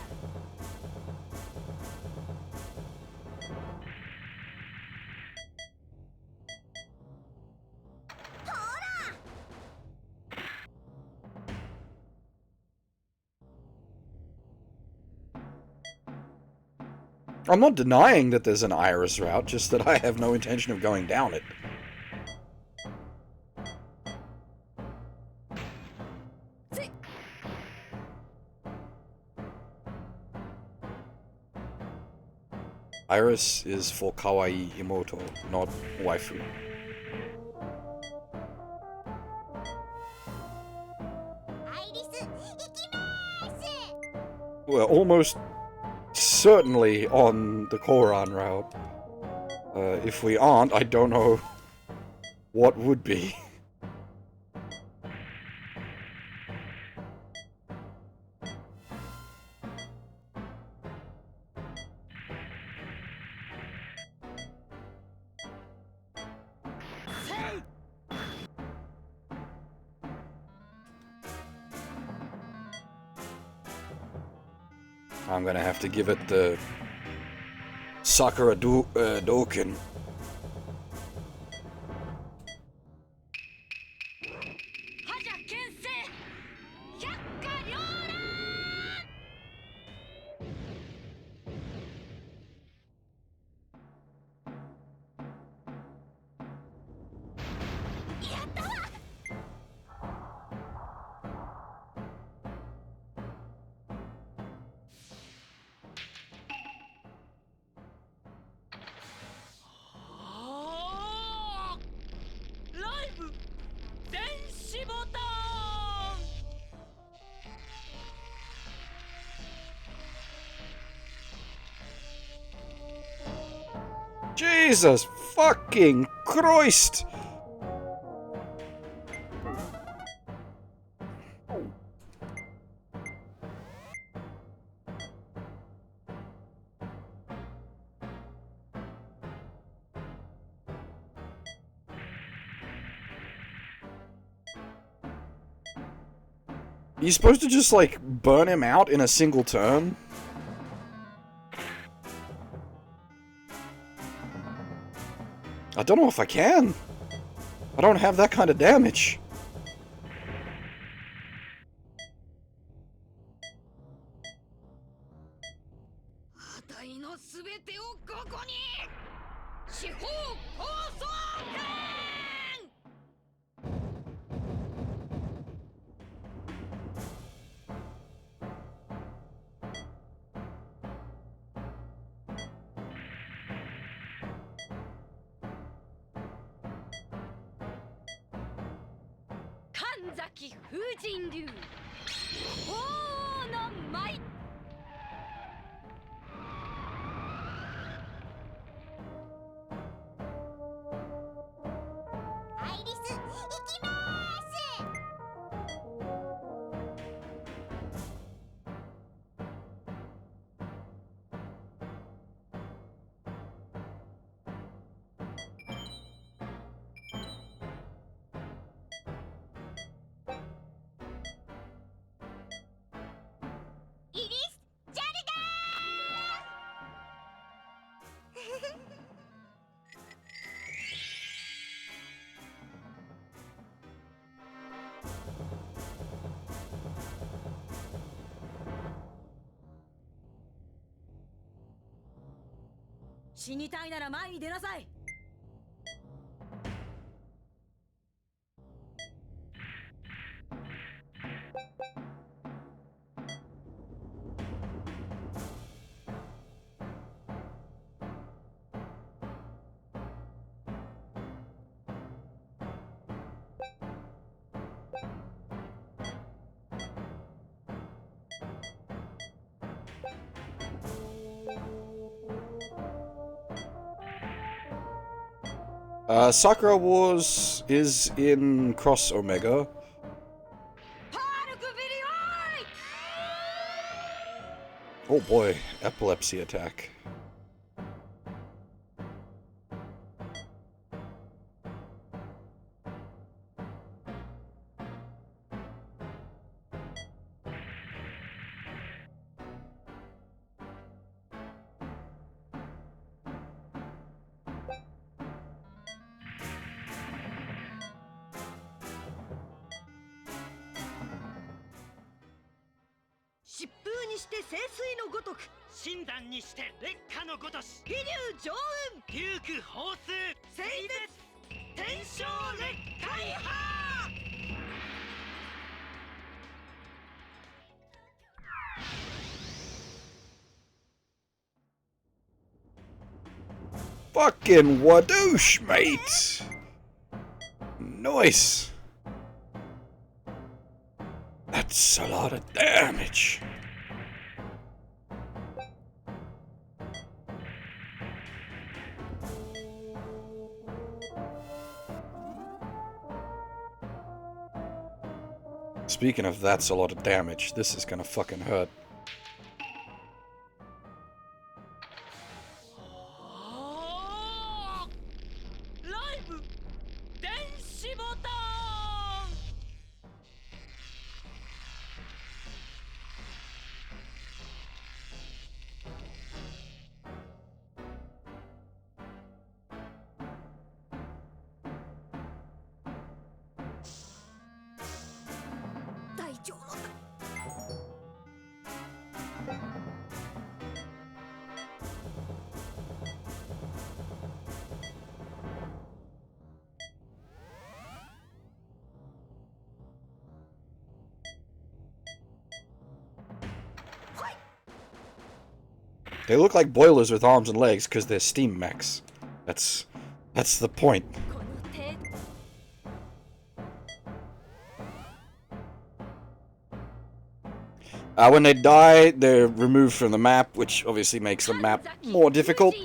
I'm not denying that there's an Iris route, just that I have no intention of going down it. Iris is for kawaii imoto, not waifu. We're almost certainly on the Koran route. If we aren't, I don't know what would be. I'm gonna have to give it the Sakura Doken. Jesus fucking Christ! You're supposed to just, like, burn him out in a single turn? I don't know if I can. I don't have that kind of damage.死にたいなら前に出なさい。Sakura Wars is in Cross Omega. Oh boy, epilepsy attack. Fucking wadoosh, mate! Nice! That's a lot of damage. Speaking of that's a lot of damage, this is gonna fucking hurt. They look like boilers with arms and legs because they're steam mechs. That's the point. When they die, they're removed from the map, which obviously makes the map more difficult.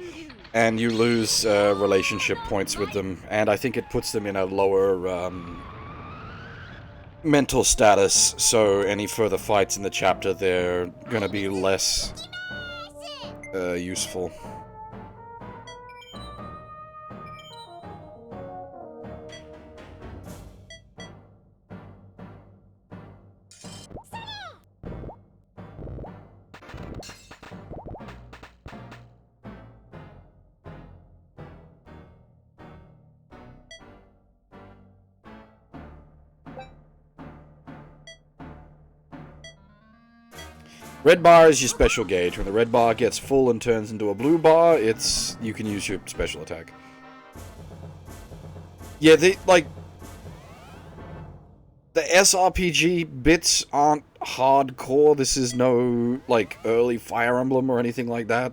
and you lose relationship points with them, and I think it puts them in a lower mental status, so any further fights in the chapter, they're gonna be less useful. Red bar is your special gauge. When the red bar gets full and turns into a blue bar, you can use your special attack. Yeah, the SRPG bits aren't hardcore. This is no, like, early Fire Emblem or anything like that.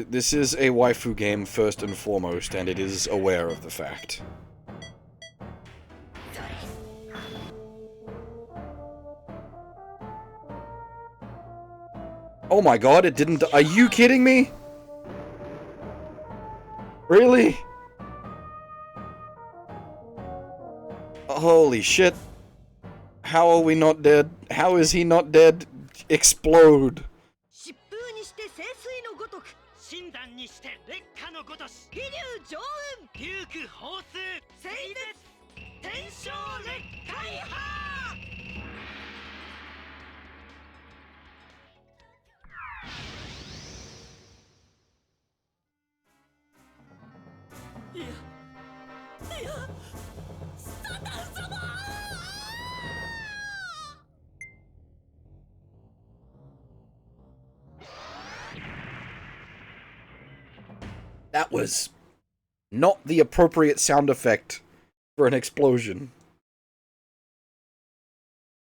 This is a waifu game first and foremost, and it is aware of the fact. Oh my god, it didn't— are you kidding me? Really? Holy shit. How are we not dead? How is he not dead? Explode. That was not the appropriate sound effect for an explosion.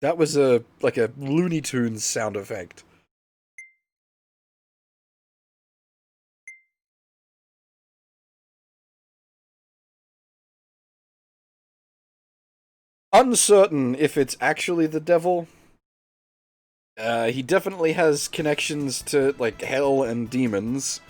That was like a Looney Tunes sound effect. Uncertain if it's actually the devil. He definitely has connections to, like, hell and demons.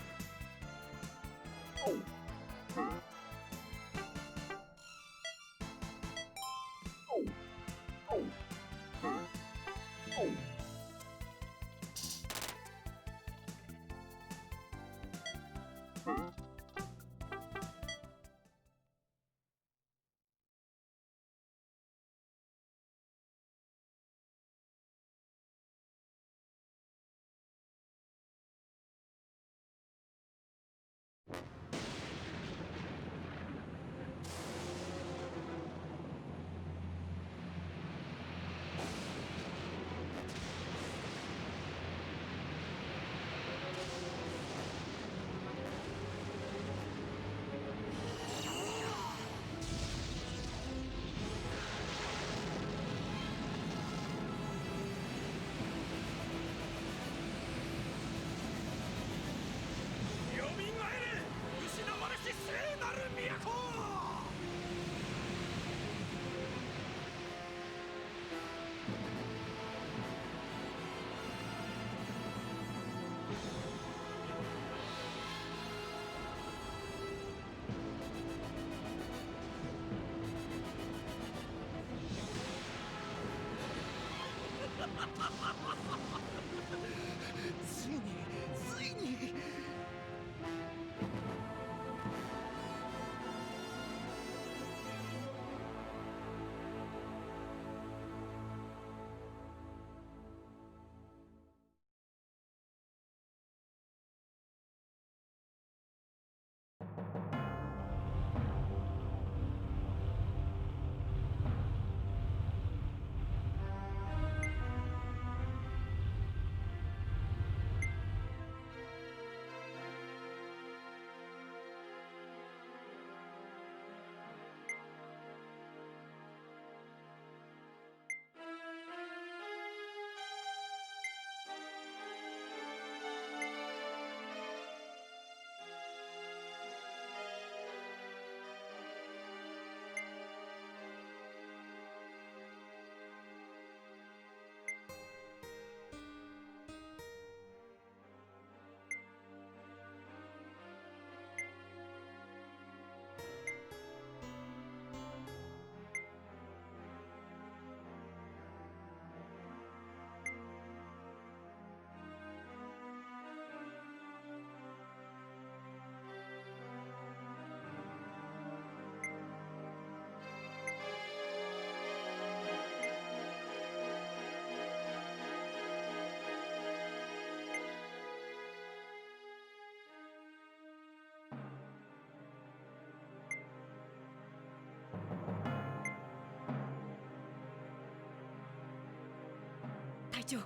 隊長、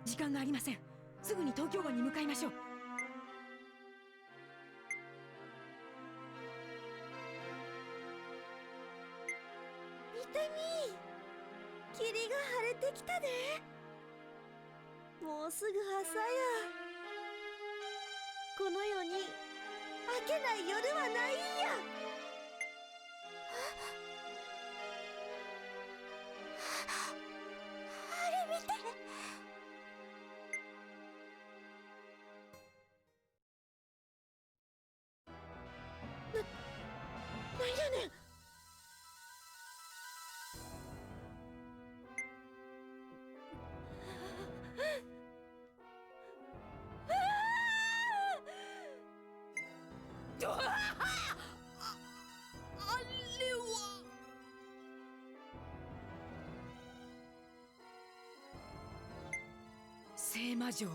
時間がありません。すぐに東京湾に向かいましょう。見てみー、霧が晴れてきたで。もうすぐ朝や。この世に明けない夜はないんや。あれ見て。なんやねん。聖魔城。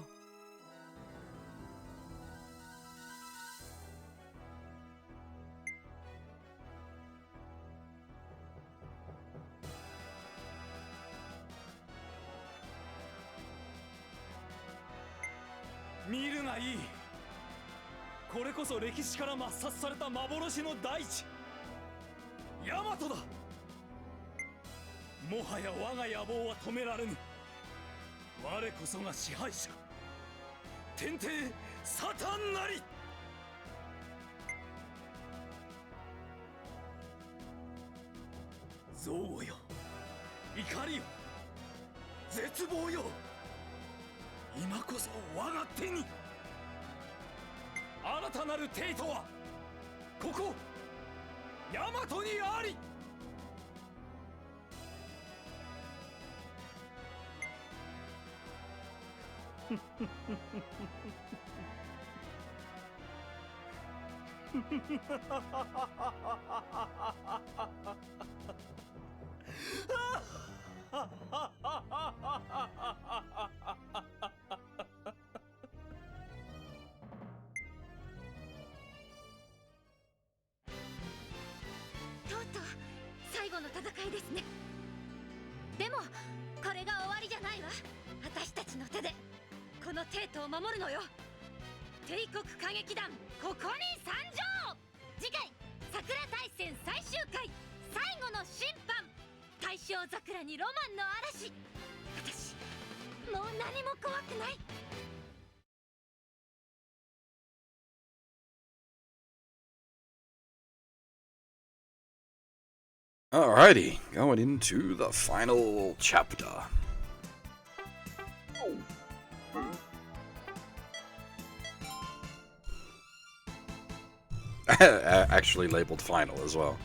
見るがいい。これこそ歴史から抹殺された幻の大地、ヤマトだ。もはや我が野望は止められぬ。我こそが支配者、天帝サタンなり。憎悪よ、怒りよ、絶望よ、今こそ我が手に。新たなる帝都はここヤマトにあり。とうとう最後の戦いですね。でもこれが終わりじゃないわ。私たちの手でこの帝都を守るのよ。帝国歌劇団ここに参上。次回桜大戦最終回最後の審判、大正桜にロマンの嵐。私もう何も怖くない。Alrighty, going into the final chapter. Actually labeled final as well.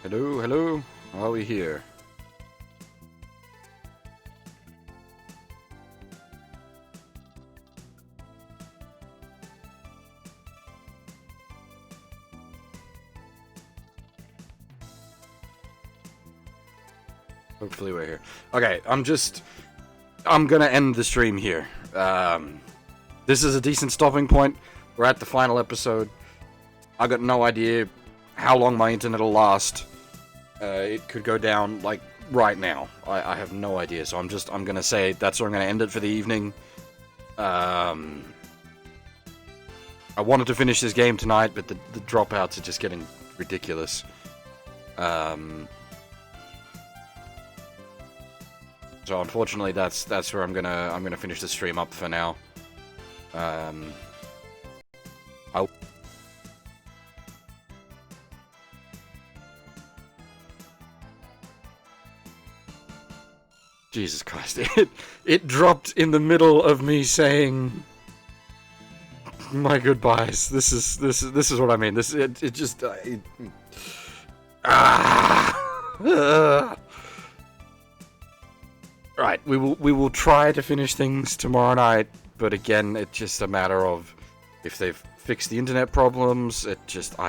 Hello, hello. Are we here? Hopefully we're here. Okay, I'm gonna end the stream here. This is a decent stopping point. We're at the final episode. I got no idea how long my internet will last. It could go down like right now. I have no idea. So I'm gonna say that's where I'm gonna end it for the evening. I wanted to finish this game tonight, but the dropouts are just getting ridiculous. So unfortunately, that's where I'm gonna finish the stream up for now. Jesus Christ! It dropped in the middle of me saying my goodbyes. This is what I mean. It just Right, we will try to finish things tomorrow night, but again, it's just a matter of if they've fixed the internet problems. It's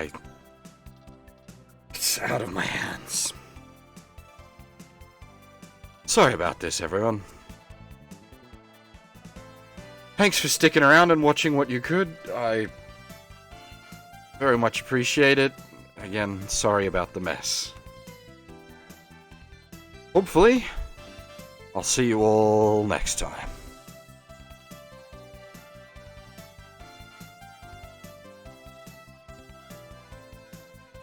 out of my hands. Sorry about this, everyone. Thanks for sticking around and watching what you could. I very much appreciate it. Again, sorry about the mess. Hopefully, I'll see you all next time.